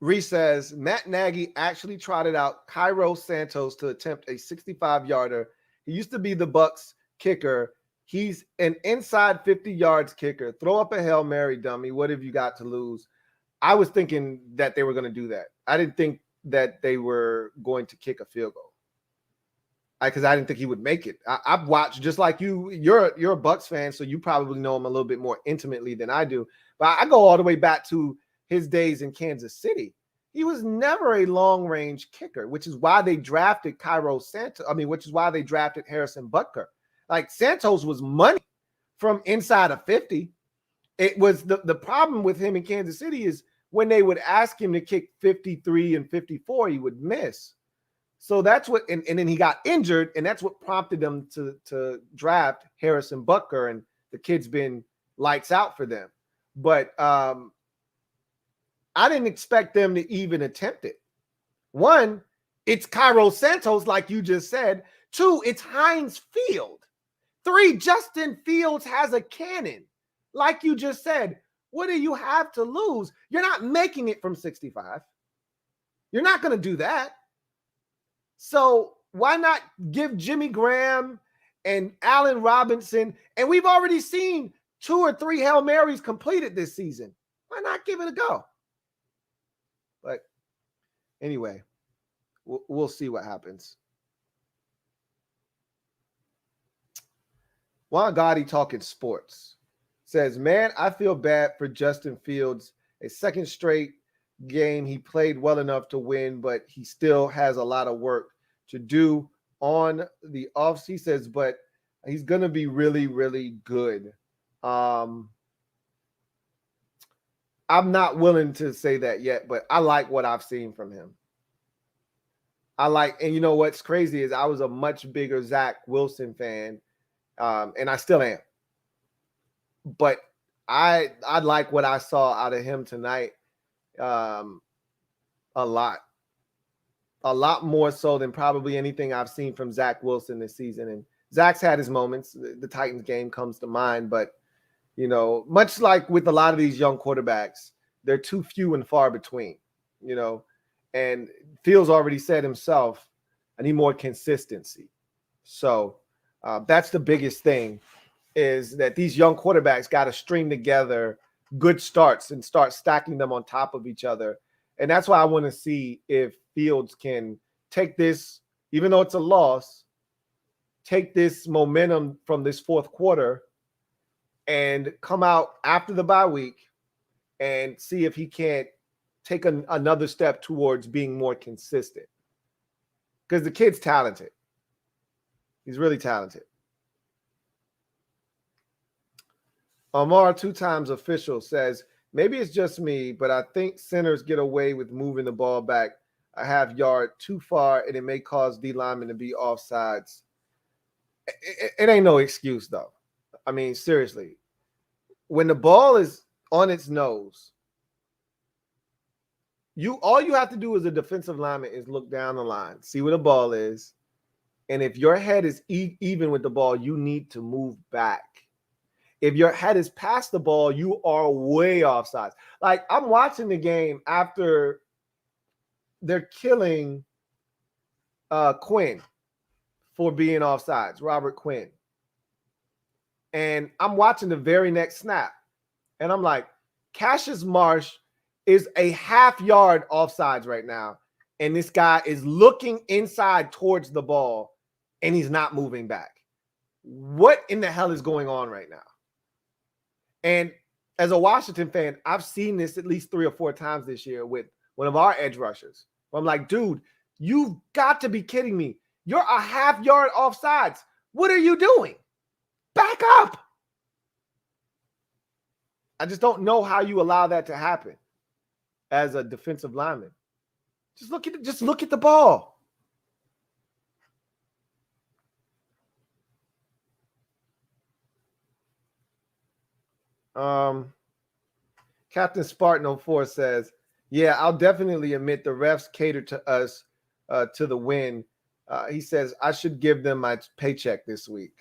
Reese says, Matt Nagy actually trotted out Cairo Santos to attempt a 65-yarder. He used to be the Bucs kicker. He's an inside 50 yards kicker. Throw up a Hail Mary, dummy. What have you got to lose? I was thinking that they were going to do that. I didn't think that they were going to kick a field goal. Because I didn't think he would make it. I've watched, just like you. You're a Bucs fan, so you probably know him a little bit more intimately than I do. But I go all the way back to his days in Kansas City. He was never a long-range kicker, which is why they drafted Cairo Santos. Which is why they drafted Harrison Butker. Like, Santos was money from inside of 50. It was the problem with him in Kansas City is when they would ask him to kick 53 and 54, he would miss. So that's what, and then he got injured, and that's what prompted them to draft Harrison Butker, and the kid's been lights out for them. But I didn't expect them to even attempt it. One, it's Cairo Santos, like you just said. Two, it's Heinz Field. Three, Justin Fields has a cannon. Like you just said, what do you have to lose? You're not making it from 65. You're not going to do that. So why not give Jimmy Graham and Allen Robinson, and we've already seen 2 or 3 Hail Marys completed this season. Why not give it a go? But anyway, we'll see what happens. Juan Gotti talking sports says, man, I feel bad for Justin Fields. A second straight game he played well enough to win, but he still has a lot of work to do on the offs. He says, but he's going to be really, really good. I'm not willing to say that yet, but I like what I've seen from him. And you know what's crazy is I was a much bigger Zach Wilson fan, and I still am. But I like what I saw out of him tonight a lot more so than probably anything I've seen from Zach Wilson this season. And Zach's had his moments. The Titans game comes to mind, but you know, much like with a lot of these young quarterbacks, they're too few and far between, you know, and Fields already said himself, I need more consistency. So that's the biggest thing, is that these young quarterbacks got to string together good starts and start stacking them on top of each other. And that's why I want to see if Fields can take this, even though it's a loss, take this momentum from this fourth quarter and come out after the bye week and see if he can't take another step towards being more consistent. Because the kid's talented. He's really talented. Amar, 2 times official, says, maybe it's just me, but I think centers get away with moving the ball back a half yard too far, and it may cause D linemen to be offsides. It ain't no excuse, though. I mean, seriously. When the ball is on its nose, all you have to do as a defensive lineman is look down the line, see where the ball is, and if your head is even with the ball, you need to move back. If your head is past the ball, you are way offsides. Like, I'm watching the game after they're killing Quinn for being offsides, Robert Quinn. And I'm watching the very next snap. And I'm like, Cassius Marsh is a half yard offsides right now. And this guy is looking inside towards the ball, and he's not moving back. What in the hell is going on right now? And as a Washington fan, I've seen this at least 3 or 4 times this year with one of our edge rushers. I'm like, dude, you've got to be kidding me. You're a half yard offsides. What are you doing? Back up. I just don't know how you allow that to happen as a defensive lineman. Just look at the ball. Captain Spartan 04 says, yeah, I'll definitely admit the refs catered to us to the win. He says, I should give them my paycheck this week.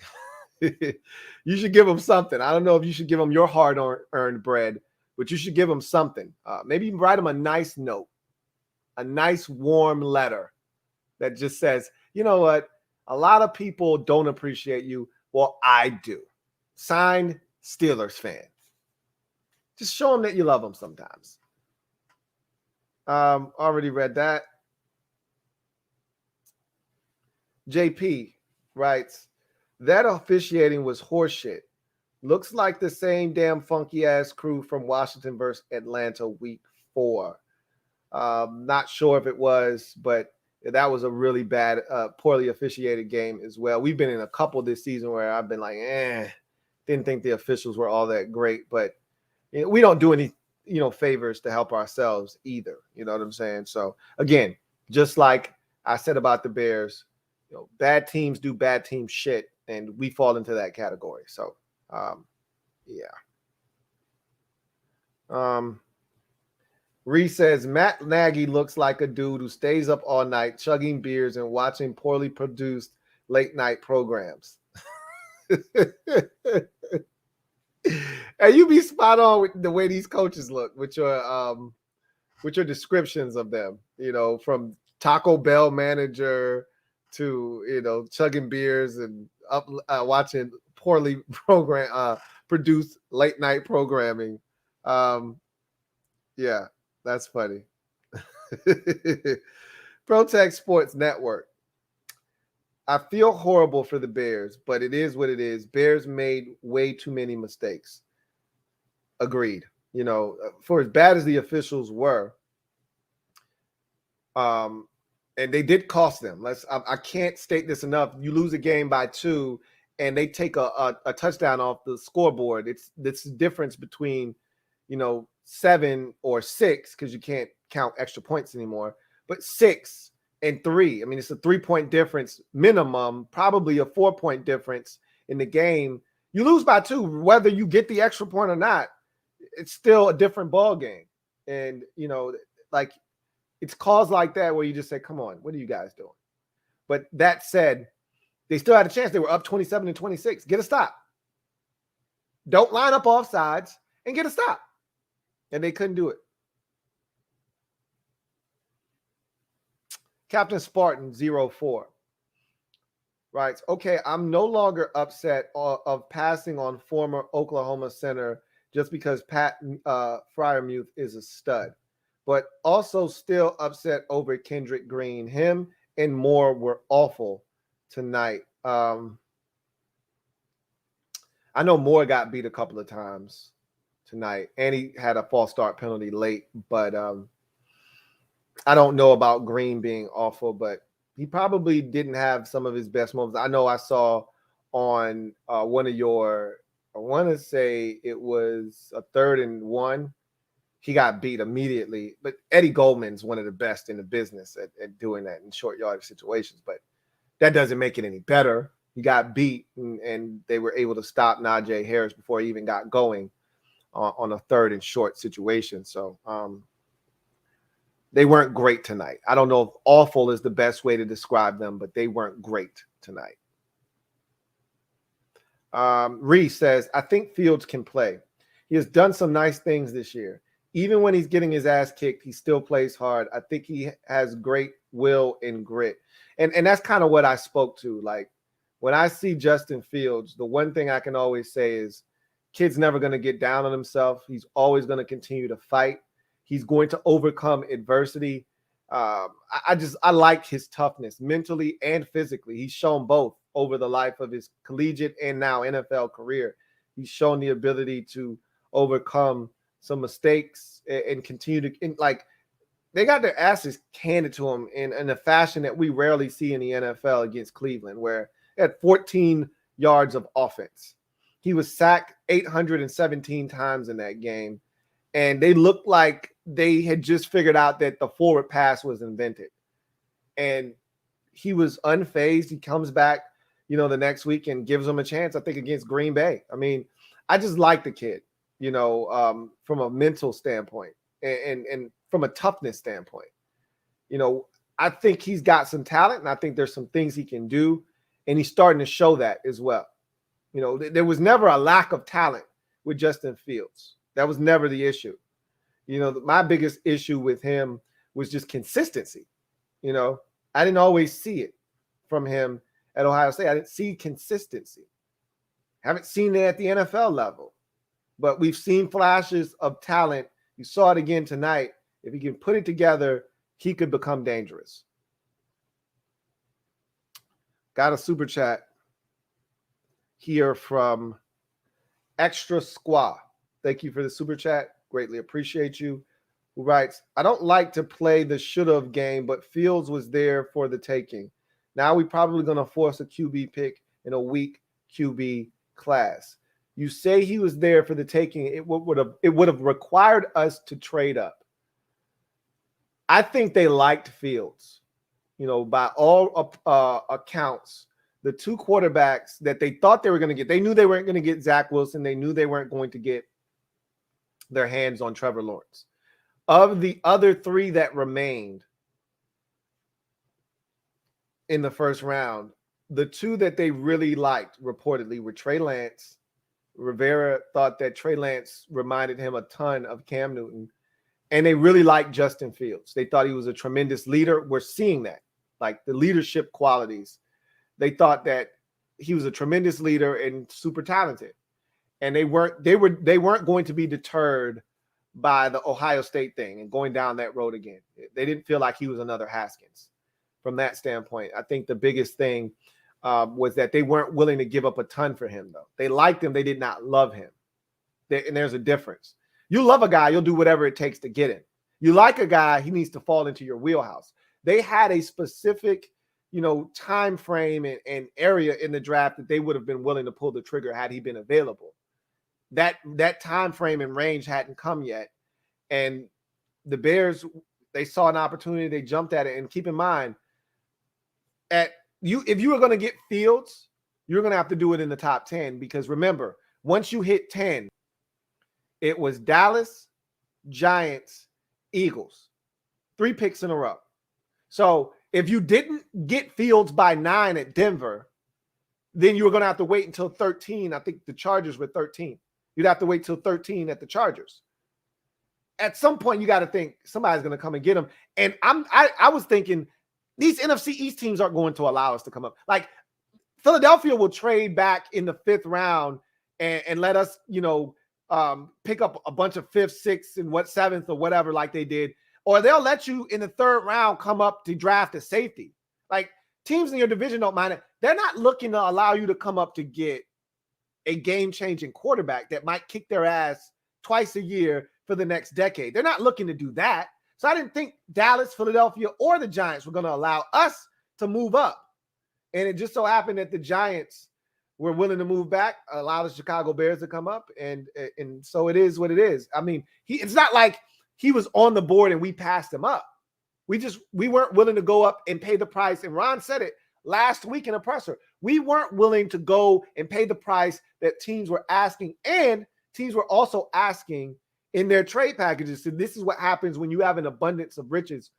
You should give them something. I don't know if you should give them your hard-earned bread, but you should give them something. Maybe write them a nice note, a nice warm letter that just says, you know what? A lot of people don't appreciate you. Well, I do. Signed, Steelers fan. Just show them that you love them sometimes. Already read that. JP writes, that officiating was horseshit. Looks like the same damn funky ass crew from Washington versus Atlanta week 4. Not sure if it was, but that was a really bad, poorly officiated game as well. We've been in a couple this season where I've been like, didn't think the officials were all that great, but We don't do any, favors to help ourselves either. You know what I'm saying? So again, just like I said about the Bears, bad teams do bad team shit, and we fall into that category. So, yeah. Reese says Matt Nagy looks like a dude who stays up all night chugging beers and watching poorly produced late night programs. And you be spot on with the way these coaches look, with your descriptions of them. From Taco Bell manager to chugging beers and watching poorly produced late night programming. Yeah, that's funny. Protect Sports Network. I feel horrible for the Bears, but it is what it is. Bears made way too many mistakes. Agreed. For as bad as the officials were, and they did cost them. I can't state this enough. You lose a game by 2, and they take a touchdown off the scoreboard. It's the difference between, 7 or 6, because you can't count extra points anymore, but 6 and 3. I mean, it's a 3-point difference minimum, probably a 4-point difference in the game. You lose by 2, whether you get the extra point or not, it's still a different ball game. And, it's calls like that where you just say, come on, what are you guys doing? But that said, they still had a chance. They were up 27-26. Get a stop. Don't line up off sides and get a stop. And they couldn't do it. Captain Spartan 04 writes, okay, I'm no longer upset of passing on former Oklahoma center just because Pat Freiermuth is a stud, but also still upset over Kendrick Green. Him and Moore were awful tonight. I know Moore got beat a couple of times tonight, and he had a false start penalty late, but I don't know about Green being awful, but he probably didn't have some of his best moments. I know I saw on one of your, I want to say it was a 3rd and 1. He got beat immediately, but Eddie Goldman's one of the best in the business at doing that in short yardage situations, but that doesn't make it any better. He got beat, and they were able to stop Najee Harris before he even got going on a 3rd and short situation. So they weren't great tonight. I don't know if awful is the best way to describe them, but they weren't great tonight. Reese says, I think Fields can play. He has done some nice things this year. Even when he's getting his ass kicked, he still plays hard. I think he has great will and grit. And that's kind of what I spoke to. Like, when I see Justin Fields, the one thing I can always say is, kid's never going to get down on himself. He's always going to continue to fight. He's going to overcome adversity. I like his toughness mentally and physically. He's shown both over the life of his collegiate and now NFL career. He's shown the ability to overcome some mistakes and continue to, they got their asses handed to him in a fashion that we rarely see in the NFL against Cleveland, where they had 14 yards of offense. He was sacked 817 times in that game, and they looked like they had just figured out that the forward pass was invented. And he was unfazed. He comes back, the next week and gives them a chance, I think, against Green Bay. I mean, I just like the kid, from a mental standpoint and from a toughness standpoint. I think he's got some talent, and I think there's some things he can do, and he's starting to show that as well. There was never a lack of talent with Justin Fields. That was never the issue. My biggest issue with him was just consistency. I didn't always see it from him at Ohio State. I didn't see consistency. Haven't seen it at the NFL level. But we've seen flashes of talent. You saw it again tonight. If he can put it together, he could become dangerous. Got a super chat here from Extra Squaw. Thank you for the super chat. Greatly appreciate you. Who writes, I don't like to play the should-have game, but Fields was there for the taking. Now we're probably going to force a QB pick in a weak QB class. You say he was there for the taking. It would have required us to trade up. I think they liked Fields. By all accounts, the two quarterbacks that they thought they were going to get, they knew they weren't going to get Zach Wilson. They knew they weren't going to get their hands on Trevor Lawrence. Of the other three that remained in the first round, the two that they really liked reportedly were Trey Lance. Rivera thought that Trey Lance reminded him a ton of Cam Newton. And they really liked Justin Fields. They thought he was a tremendous leader. We're seeing that, like the leadership qualities. They thought that he was a tremendous leader and super talented. And they weren't going to be deterred by the Ohio State thing and going down that road again. They didn't feel like he was another Haskins from that standpoint. I think the biggest thing was that they weren't willing to give up a ton for him, though. They liked him. They did not love him. And there's a difference. You love a guy, you'll do whatever it takes to get him. You like a guy, he needs to fall into your wheelhouse. They had a specific, time frame and area in the draft that they would have been willing to pull the trigger had he been available. That time frame and range hadn't come yet. And the Bears, they saw an opportunity, they jumped at it. And keep in mind, if you were going to get Fields, you're going to have to do it in the top 10, because remember, once you hit 10, it was Dallas, Giants, Eagles. 3 picks in a row. So if you didn't get Fields by 9 at Denver, then you were going to have to wait until 13. I think the Chargers were 13. You'd have to wait till 13 at the Chargers. At some point, you got to think somebody's going to come and get him. And I was thinking these NFC East teams aren't going to allow us to come up. Like Philadelphia will trade back in the 5th round and let us, pick up a bunch of 5th, 6th, and 7th or whatever, like they did. Or they'll let you in the 3rd round come up to draft a safety. Like teams in your division don't mind it. They're not looking to allow you to come up to get a game-changing quarterback that might kick their ass twice a year for the next decade. They're not looking to do that. So I didn't think Dallas, Philadelphia, or the Giants were going to allow us to move up. And it just so happened that the Giants were willing to move back, allow the Chicago Bears to come up. And so it is what it is. I mean, it's not like he was on the board and we passed him up. We weren't willing to go up and pay the price. And Ron said it last week in a presser. We weren't willing to go and pay the price that teams were asking. And teams were also asking in their trade packages. So this is what happens when you have an abundance of riches,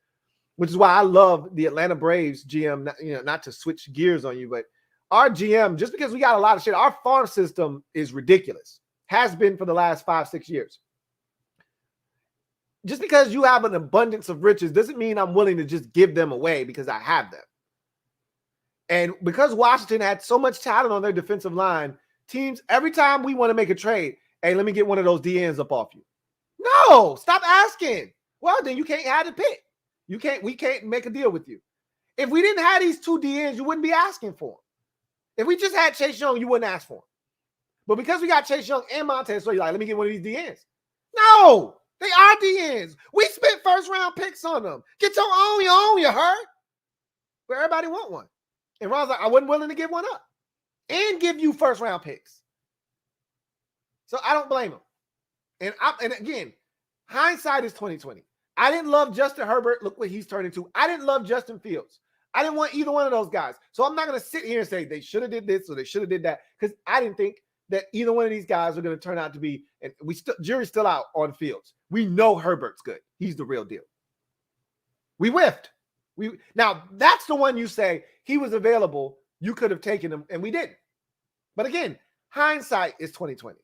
which is why I love the Atlanta Braves GM, not to switch gears on you, but our GM, just because we got a lot of shit, our farm system is ridiculous. Has been for the last 5-6 years. Just because you have an abundance of riches doesn't mean I'm willing to just give them away because I have them. And because Washington had so much talent on their defensive line, teams, every time we want to make a trade, hey, let me get one of those DNs up off you. No, stop asking. Well, then you can't have the pick. We can't make a deal with you. If we didn't have these 2 DNs, you wouldn't be asking for them. If we just had Chase Young, you wouldn't ask for him. But because we got Chase Young and Montez, so you're like, let me get one of these DNs. No, they are DNs. We spent 1st-round picks on them. Get your own, you heard? But everybody want one. And Ron's like, I wasn't willing to give one up and give you 1st-round picks. So I don't blame him. And again, hindsight is 20/20. I didn't love Justin Herbert. Look what he's turned into. I didn't love Justin Fields. I didn't want either one of those guys. So I'm not going to sit here and say they should have did this or they should have did that, because I didn't think that either one of these guys were going to turn out to be, and jury's still out on Fields. We know Herbert's good. He's the real deal. We whiffed. Now, that's the one you say he was available. You could have taken him, and we didn't. But again, hindsight is 20/20.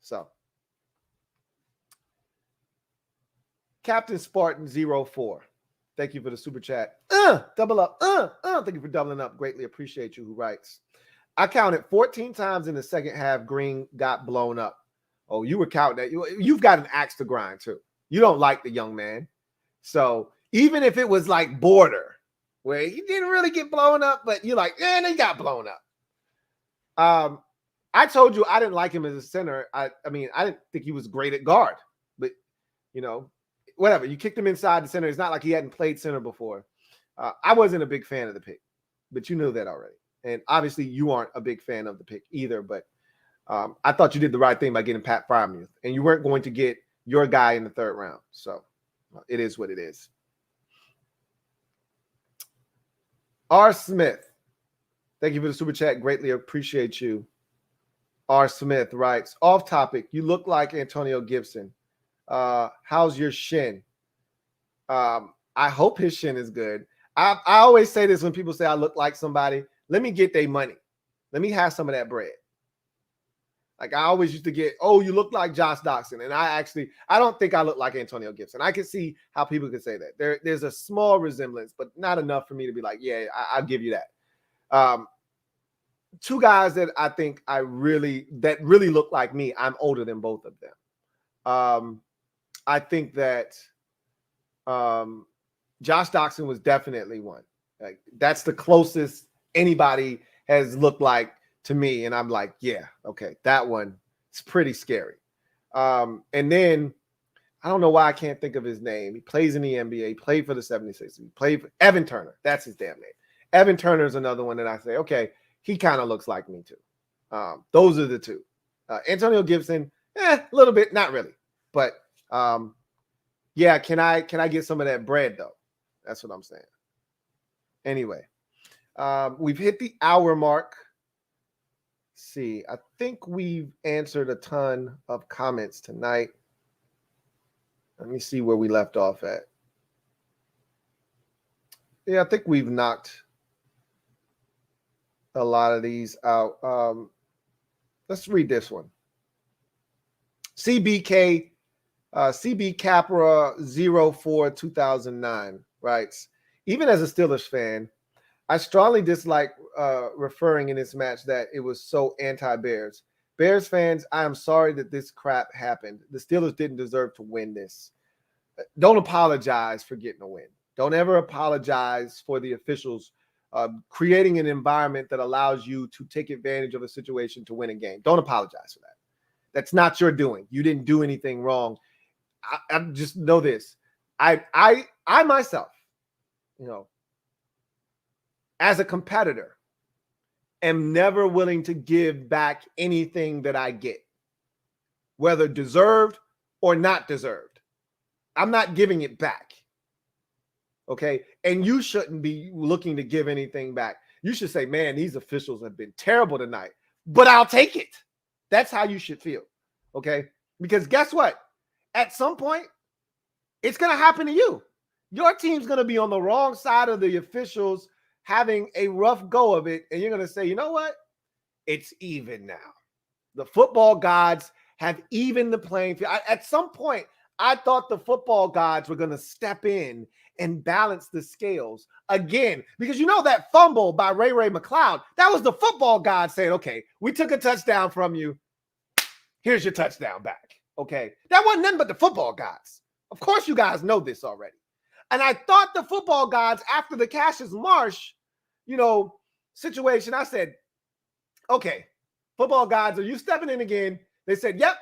So, Captain Spartan 04. Thank you for the super chat. Double up. Thank you for doubling up. Greatly appreciate you. Who writes? I counted 14 times in the second half. Green got blown up. Oh, you were counting that. You've got an axe to grind too. You don't like the young man. So even if it was like border, where he didn't really get blown up, but you're like, man, he got blown up. I told you I didn't like him as a center. I mean, I didn't think he was great at guard, but whatever. You kicked him inside the center. It's not like he hadn't played center before. I wasn't a big fan of the pick, but you knew that already. And obviously you aren't a big fan of the pick either, but I thought you did the right thing by getting Pat Freiermuth, and you weren't going to get your guy in the 3rd round. So it is what it is. R. Smith, thank you for the super chat. Greatly appreciate you. R. Smith writes, off topic, you look like Antonio Gibson. How's your shin? I hope his shin is good. I always say this when people say I look like somebody. Let me get their money. Let me have some of that bread. Like I always used to get, oh, you look like Josh Doctson. And I don't think I look like Antonio Gibson. I can see how people could say that. There's a small resemblance, but not enough for me to be like, yeah, I'll give you that. 2 guys that I think really look like me. I'm older than both of them. I think that Josh Doctson was definitely one. Like that's the closest anybody has looked like to me. And I'm like, yeah, okay, that one is pretty scary. And then I don't know why I can't think of his name. He plays in the NBA, he played for the 76ers. He played for Evan Turner. That's his damn name. Evan Turner is another one that I say, okay, he kind of looks like me too. Those are the 2. Antonio Gibson, a little bit, not really. But yeah, can I get some of that bread though? That's what I'm saying. Anyway, we've hit the hour mark. Let's see, I think we've answered a ton of comments tonight. Let me see where we left off at. Yeah, I think we've knocked a lot of these out. Let's read this one. CB Capra 04 2009 writes, even as a Steelers fan, I strongly dislike referring in this match that it was so anti-Bears. Bears fans, I am sorry that this crap happened. The Steelers didn't deserve to win this. Don't apologize for getting a win. Don't ever apologize for the officials creating an environment that allows you to take advantage of a situation to win a game. Don't apologize for that. That's not your doing. You didn't do anything wrong. I just know this. I myself, as a competitor, am never willing to give back anything that I get, whether deserved or not deserved. I'm not giving it back. Okay. And you shouldn't be looking to give anything back. You should say, man, these officials have been terrible tonight, but I'll take it. That's how you should feel. Okay. Because guess what? At some point, it's going to happen to you. Your team's going to be on the wrong side of the officials having a rough go of it. And you're going to say, you know what? It's even now. The football gods have evened the playing field. At some point, I thought the football gods were going to step in and balance the scales again. Because that fumble by Ray McCloud, that was the football gods saying, okay, we took a touchdown from you. Here's your touchdown back. Okay. That wasn't nothing but the football gods. Of course, you guys know this already. And I thought the football gods, after the Cassius Marsh, situation, I said, okay, football gods, are you stepping in again? They said, yep,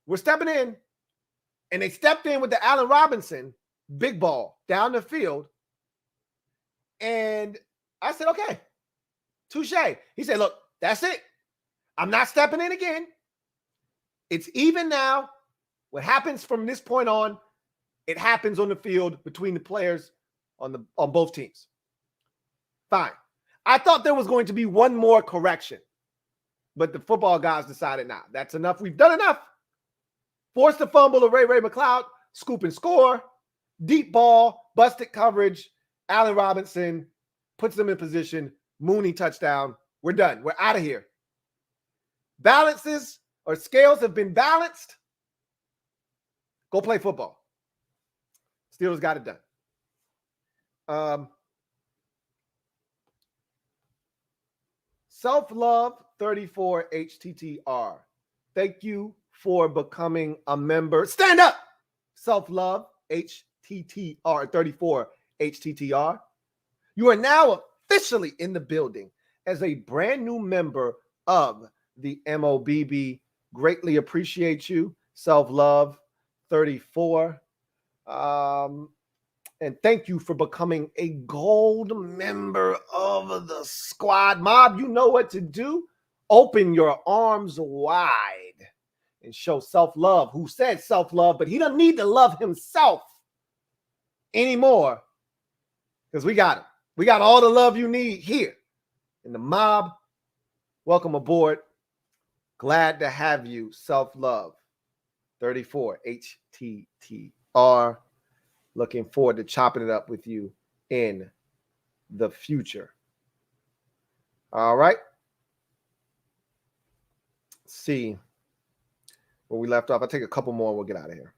we're stepping in. And they stepped in with the Allen Robinson big ball down the field. And I said, okay, touche. He said, look, that's it. I'm not stepping in again. It's even now. What happens from this point on, it happens on the field between the players on both teams. Fine. I thought there was going to be one more correction, but the football guys decided, nah, that's enough. We've done enough. Forced the fumble of Ray McCloud, scoop and score, deep ball, busted coverage. Allen Robinson puts them in position. Mooney touchdown. We're done. We're out of here. Balances or scales have been balanced. Go play football. Steelers got it done. Self-Love 34 HTTR. Thank you for becoming a member. Stand up. Self-Love HTTR 34 HTTR. You are now officially in the building as a brand new member of the MOBB. Greatly appreciate you. Self-Love 34. And thank you for becoming a gold member of the squad. Mob, you know what to do. open your arms wide and show self-love. Who said self-love, but he doesn't need to love himself anymore because we got him. We got all the love you need here in the mob. Welcome aboard. Glad to have you, Self-Love 34 HTTR. Looking forward to chopping it up with you in the future. All right. Let's see where we left off. I'll take a couple more and we'll get out of here.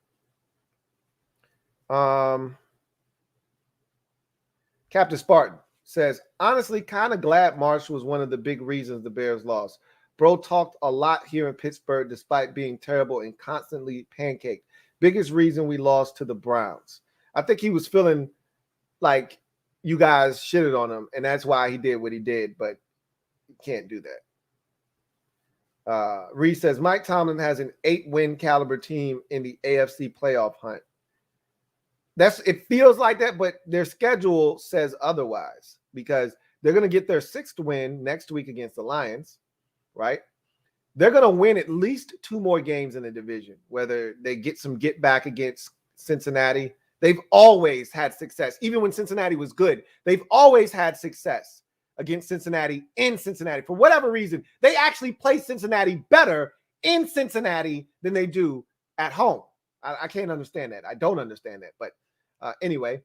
Captain Spartan says, honestly, kind of glad Marsh was one of the big reasons the Bears lost. Bro talked a lot here in Pittsburgh despite being terrible and constantly pancaked. Biggest reason we lost to the Browns. I think he was feeling like you guys shitted on him, and that's why he did what he did, but you can't do that. Reese says, Mike Tomlin has an 8-win caliber team in the AFC playoff hunt. It feels like that, but their schedule says otherwise because they're going to get their 6th win next week against the Lions, right? They're going to win at least 2 more games in the division, whether they get some get back against Cincinnati. They've always had success. Even when Cincinnati was good, they've always had success against Cincinnati in Cincinnati. For whatever reason, they actually play Cincinnati better in Cincinnati than they do at home. I can't understand that. I don't understand that. But anyway,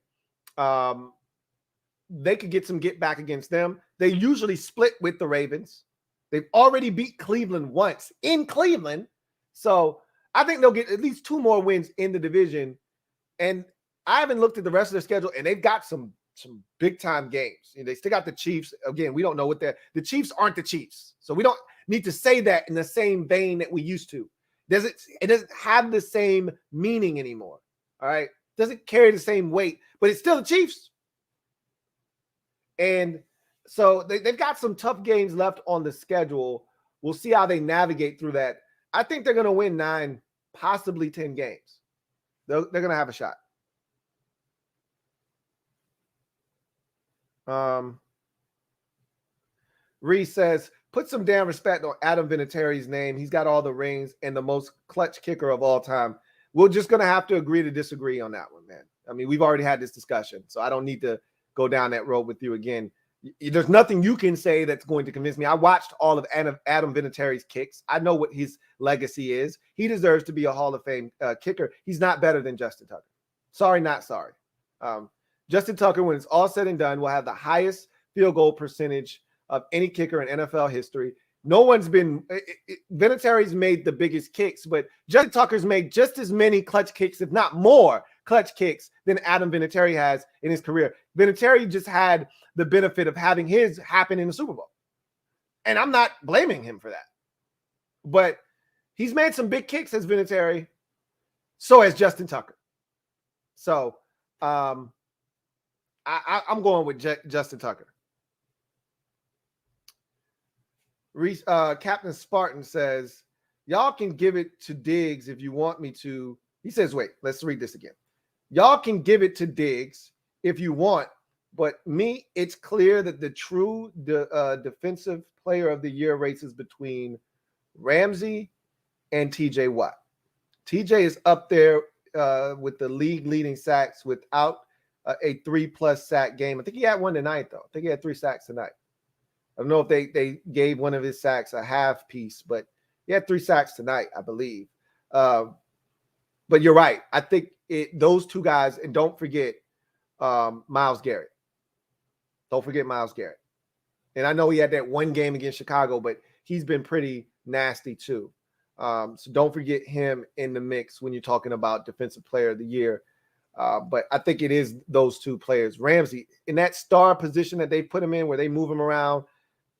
they could get some get back against them. They usually split with the Ravens. They've already beat Cleveland once in Cleveland. So I think they'll get at least 2 more wins in the division. And I haven't looked at the rest of their schedule, and they've got some big-time games. They still got the Chiefs. Again, we don't know what the Chiefs aren't the Chiefs. So we don't need to say that in the same vein that we used to. It doesn't have the same meaning anymore. All right. Doesn't carry the same weight, but it's still the Chiefs. And so they've got some tough games left on the schedule. We'll see how they navigate through that. I think they're going to win 9, possibly 10 games. They're going to have a shot. Reese says, put some damn respect on Adam Vinatieri's name. He's got all the rings and the most clutch kicker of all time. We're just going to have to agree to disagree on that one, man. I mean, we've already had this discussion, so I don't need to go down that road with you again. There's nothing you can say that's going to convince me. I watched all of Adam Vinatieri's kicks. I know what his legacy is. He deserves to be a Hall of Fame kicker. He's not better than Justin Tucker. Sorry, not sorry. Justin Tucker, when it's all said and done, will have the highest field goal percentage of any kicker in NFL history. No one's been – Vinatieri's made the biggest kicks, but Justin Tucker's made just as many clutch kicks, if not more clutch kicks, than Adam Vinatieri has in his career. Vinatieri just had the benefit of having his happen in the Super Bowl. And I'm not blaming him for that. But he's made some big kicks as Vinatieri. So has Justin Tucker. So I'm going with Justin Tucker. Captain Spartan says, y'all can give it to Diggs if you want me to. He says, wait, let's read this again. Y'all can give it to Diggs if you want, but me, it's clear that the true defensive player of the year race is between Ramsey and TJ Watt. TJ is up there with the league leading sacks without a 3+ sack game. I think he had one tonight, though. I think he had 3 sacks tonight. I don't know if they gave one of his sacks a half piece, but he had 3 sacks tonight, I believe. But you're right. I think those 2 guys, and don't forget Myles Garrett. Don't forget Myles Garrett. And I know he had that one game against Chicago, but he's been pretty nasty too. So don't forget him in the mix when you're talking about defensive player of the year. But I think it is those 2 players. Ramsey, in that star position that they put him in where they move him around,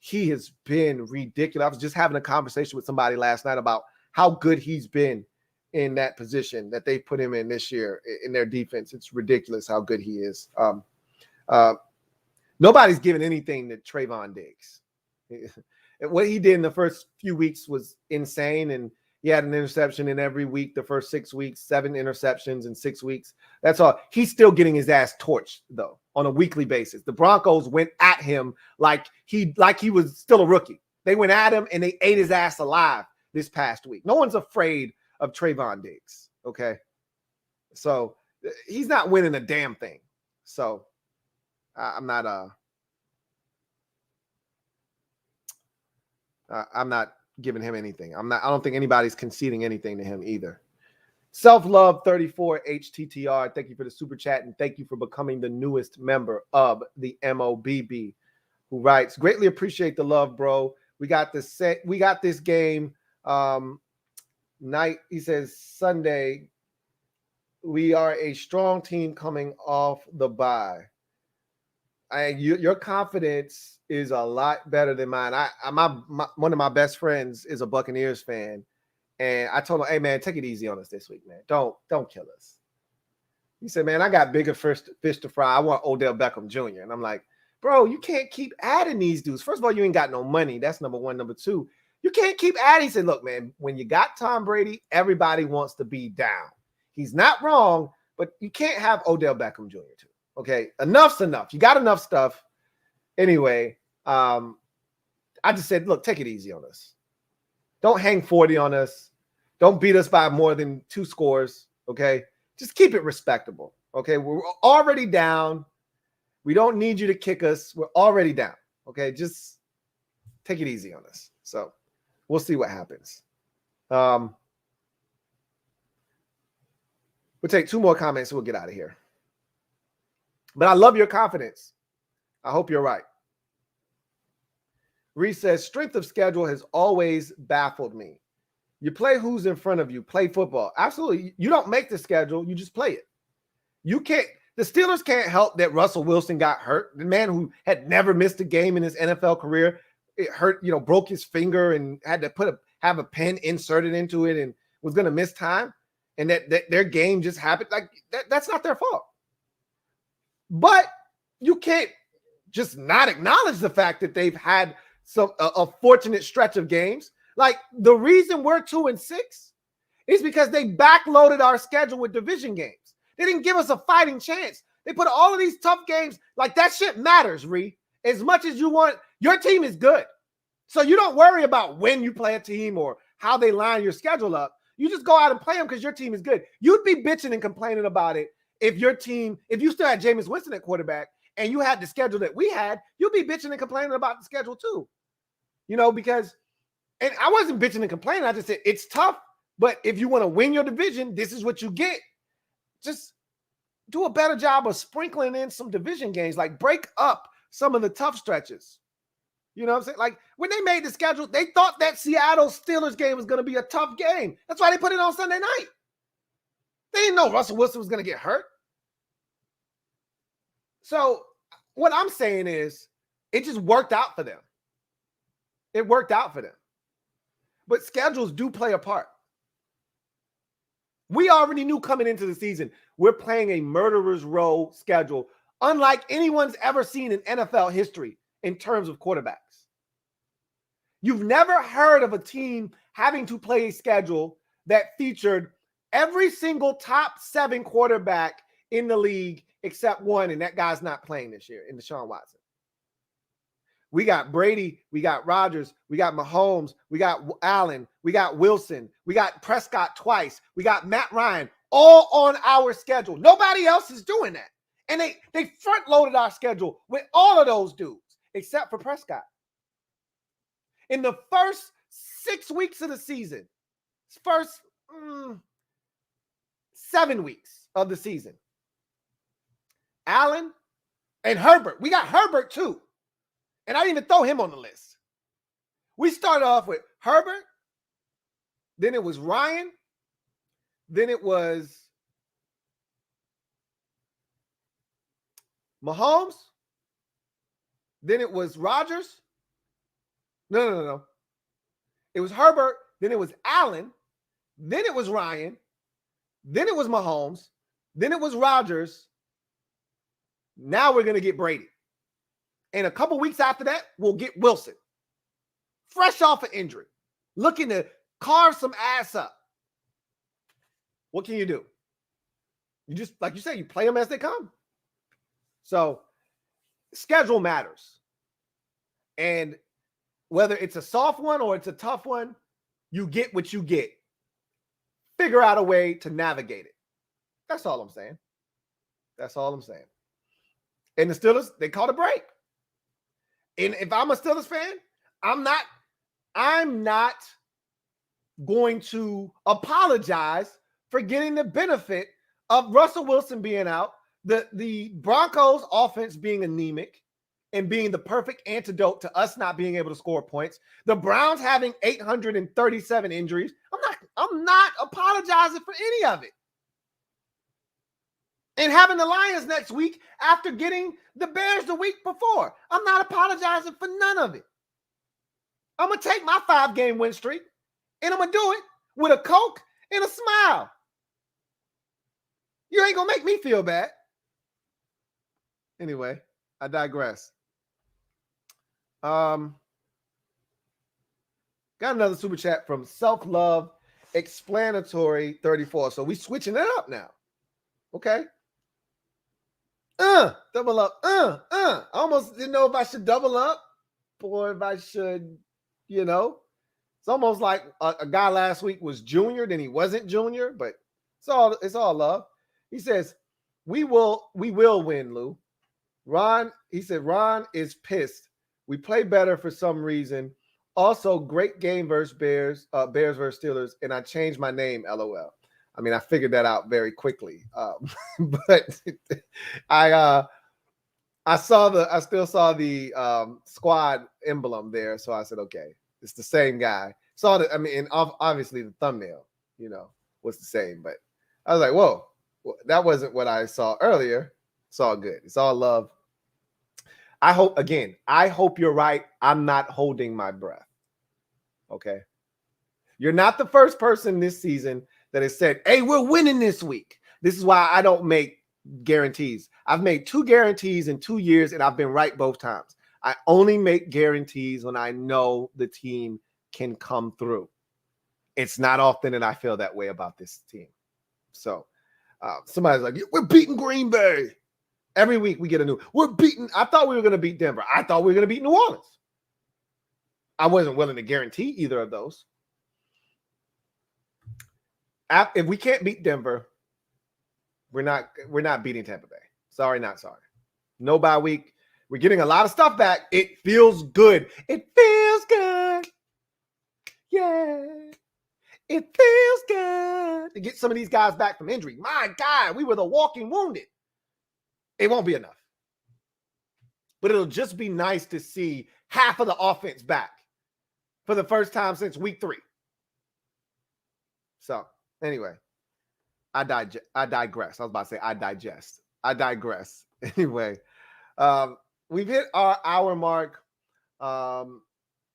he has been ridiculous. I was just having a conversation with somebody last night about how good he's been in that position that they put him in this year in their defense. It's ridiculous how good he is. Nobody's given anything to Trayvon Diggs. What he did in the first few weeks was insane, and he had an interception in every week the first 6 weeks, 7 interceptions in 6 weeks. That's all. He's still getting his ass torched, though, on a weekly basis. The Broncos went at him like he was still a rookie. They went at him and they ate his ass alive this past week. No one's afraid of Trayvon Diggs, okay? So he's not winning a damn thing. So I'm not giving him anything. I don't think anybody's conceding anything to him either. Self-Love 34 HTTR, thank you for the super chat, and thank you for becoming the newest member of the MOBB, who writes, greatly appreciate the love, bro. We got this game night. He says Sunday. We are a strong team coming off the bye. Your confidence is a lot better than mine. One of my best friends is a Buccaneers fan, and I told him, "Hey man, take it easy on us this week, man. Don't kill us." He said, "Man, I got bigger fish to fry. I want Odell Beckham Jr." And I'm like, "Bro, you can't keep adding these dudes. First of all, you ain't got no money. That's number one. Number two, you can't keep adding." He said, "Look, man, when you got Tom Brady, everybody wants to be down. He's not wrong, but you can't have Odell Beckham Jr. too. Okay, enough's enough. You got enough stuff." Anyway, I just said, look, take it easy on us. Don't hang 40 on us. Don't beat us by more than 2 scores, okay? Just keep it respectable, okay? We're already down. We don't need you to kick us. We're already down, okay? Just take it easy on us. So we'll see what happens. We'll take 2 more comments and we'll get out of here. But I love your confidence. I hope you're right. Reese says, strength of schedule has always baffled me. You play who's in front of you. Play football. Absolutely. You don't make the schedule. You just play it. You can't. The Steelers can't help that Russell Wilson got hurt. The man who had never missed a game in his NFL career, it hurt, broke his finger and had to have a pen inserted into it and was going to miss time. And that their game just happened. Like that's not their fault. But you can't just not acknowledge the fact that they've had a fortunate stretch of games. Like the reason we're 2-6 is because they backloaded our schedule with division games. They didn't give us a fighting chance. They put all of these tough games. Like that shit matters, Ree. As much as you want, your team is good. So you don't worry about when you play a team or how they line your schedule up. You just go out and play them because your team is good. You'd be bitching and complaining about it if you still had Jameis Winston at quarterback and you had the schedule that we had, you'd be bitching and complaining about the schedule too. Because, and I wasn't bitching and complaining. I just said, it's tough, but if you want to win your division, this is what you get. Just do a better job of sprinkling in some division games, like break up some of the tough stretches. You know what I'm saying? Like when they made the schedule, they thought that Seattle Steelers game was going to be a tough game. That's why they put it on Sunday night. They didn't know Russell Wilson was going to get hurt. So what I'm saying is it just worked out for them. It worked out for them. But schedules do play a part. We already knew coming into the season, we're playing a murderer's row schedule, unlike anyone's ever seen in NFL history in terms of quarterbacks. You've never heard of a team having to play a schedule that featured every single top 7 quarterback in the league except one, and that guy's not playing this year in Deshaun Watson. We got Brady, we got Rodgers, we got Mahomes, we got Allen, we got Wilson, we got Prescott twice, we got Matt Ryan, all on our schedule. Nobody else is doing that. And they front-loaded our schedule with all of those dudes, except for Prescott. In the first 6 weeks of the season, first 7 weeks of the season, Allen and Herbert. We got Herbert too. And I didn't even throw him on the list. We started off with Herbert. Then it was Ryan. Then it was Mahomes. Then it was Rodgers. No. It was Herbert. Then it was Allen. Then it was Ryan. Then it was Mahomes. Then it was Rodgers. Now we're going to get Brady. And a couple weeks after that, we'll get Wilson. Fresh off an injury. Looking to carve some ass up. What can you do? You just, like you said, you play them as they come. So, schedule matters. And whether it's a soft one or it's a tough one, you get what you get. Figure out a way to navigate it. That's all I'm saying. That's all I'm saying. And the Steelers, they caught a break. And if I'm a Steelers fan, I'm not going to apologize for getting the benefit of Russell Wilson being out, the Broncos offense being anemic and being the perfect antidote to us not being able to score points, the Browns having 837 injuries. I'm not apologizing for any of it. And having the Lions next week after getting the Bears the week before. I'm not apologizing for none of it. I'm going to take my 5-game win streak, and I'm going to do it with a Coke and a smile. You ain't going to make me feel bad. Anyway, I digress. Got another super chat from Self-Love Explanatory 34. So we switching it up now. Okay. Double up. I almost didn't know if I should double up or if I should, it's almost like a guy last week was junior, then he wasn't junior, but it's all love. He says, we will win, Lou. Ron is pissed. We play better for some reason. Also, great game versus Bears versus Steelers, and I changed my name, LOL. I mean, I figured that out very quickly. But I still saw the squad emblem there. So I said, okay, it's the same guy. And obviously the thumbnail, was the same, but I was like, whoa, that wasn't what I saw earlier. It's all good. It's all love. I hope you're right. I'm not holding my breath. Okay. You're not the first person this season that has said, hey, we're winning this week. This is why I don't make guarantees. I've made 2 guarantees in 2 years, and I've been right both times. I only make guarantees when I know the team can come through. It's not often that I feel that way about this team. So somebody's like, we're beating Green Bay. Every week we get I thought we were going to beat Denver. I thought we were going to beat New Orleans. I wasn't willing to guarantee either of those. If we can't beat Denver, we're not beating Tampa Bay. Sorry, not sorry. No bye week. We're getting a lot of stuff back. It feels good. It feels good. Yeah. It feels good to get some of these guys back from injury. My God, we were the walking wounded. It won't be enough. But it'll just be nice to see half of the offense back for the first time since week 3. So, anyway, I digress. I was about to say I digest. I digress. Anyway, we've hit our hour mark,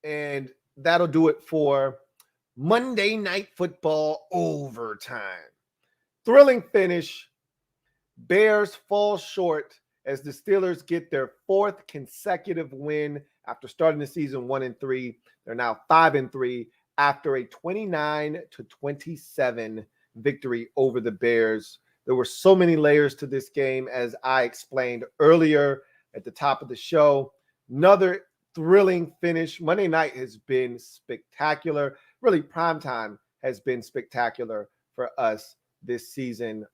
and that'll do it for Monday Night Football overtime. Thrilling finish. Bears fall short as the Steelers get their 4th consecutive win after starting the season 1-3. They're now 5-3 after a 29-27 victory over the Bears. There were so many layers to this game, as I explained earlier at the top of the show. Another thrilling finish. Monday night has been spectacular. Really, primetime has been spectacular for us this season.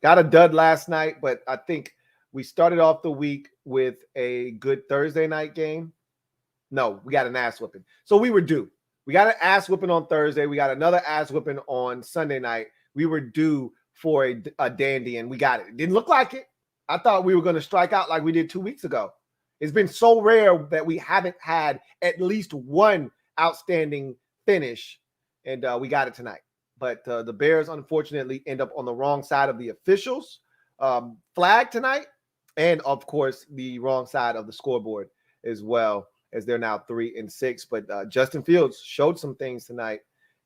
Got a dud last night, but I think we started off the week with a good Thursday night game. No, we got an ass whipping. So we were due. We got an ass whipping on Thursday. We got another ass whipping on Sunday night. We were due for a dandy, and we got it. It didn't look like it. I thought we were going to strike out like we did 2 weeks ago. It's been so rare that we haven't had at least one outstanding finish, and we got it tonight. But the Bears, unfortunately, end up on the wrong side of the officials' flag tonight, and, of course, the wrong side of the scoreboard as well, as they're now 3-6. But Justin Fields showed some things tonight,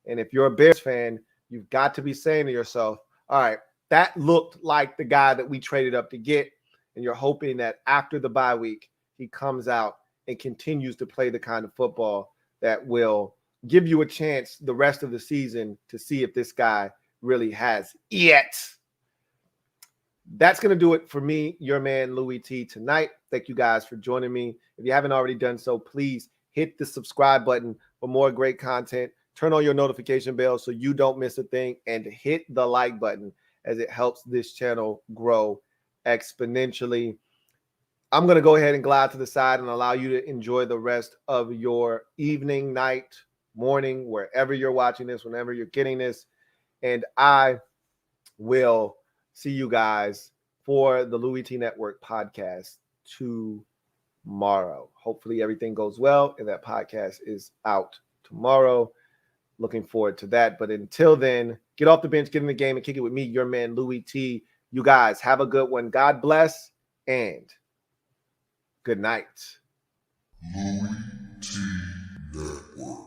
and if you're a Bears fan, you've got to be saying to yourself, all right, that looked like the guy that we traded up to get, and you're hoping that after the bye week, he comes out and continues to play the kind of football that will give you a chance the rest of the season to see if this guy really has it. That's going to do it for me, your man, Louie T, tonight. Thank you guys for joining me. If you haven't already done so, please hit the subscribe button for more great content. Turn on your notification bell so you don't miss a thing, and hit the like button as it helps this channel grow exponentially. I'm going to go ahead and glide to the side and allow you to enjoy the rest of your evening, night, morning, wherever you're watching this, whenever you're getting this. And I will see you guys for the Louie T Network podcast tomorrow. Hopefully everything goes well and that podcast is out tomorrow. Looking forward to that. But until then, get off the bench, get in the game, and kick it with me, your man, Louie T. You guys have a good one. God bless and good night. LouieTeeNetwork.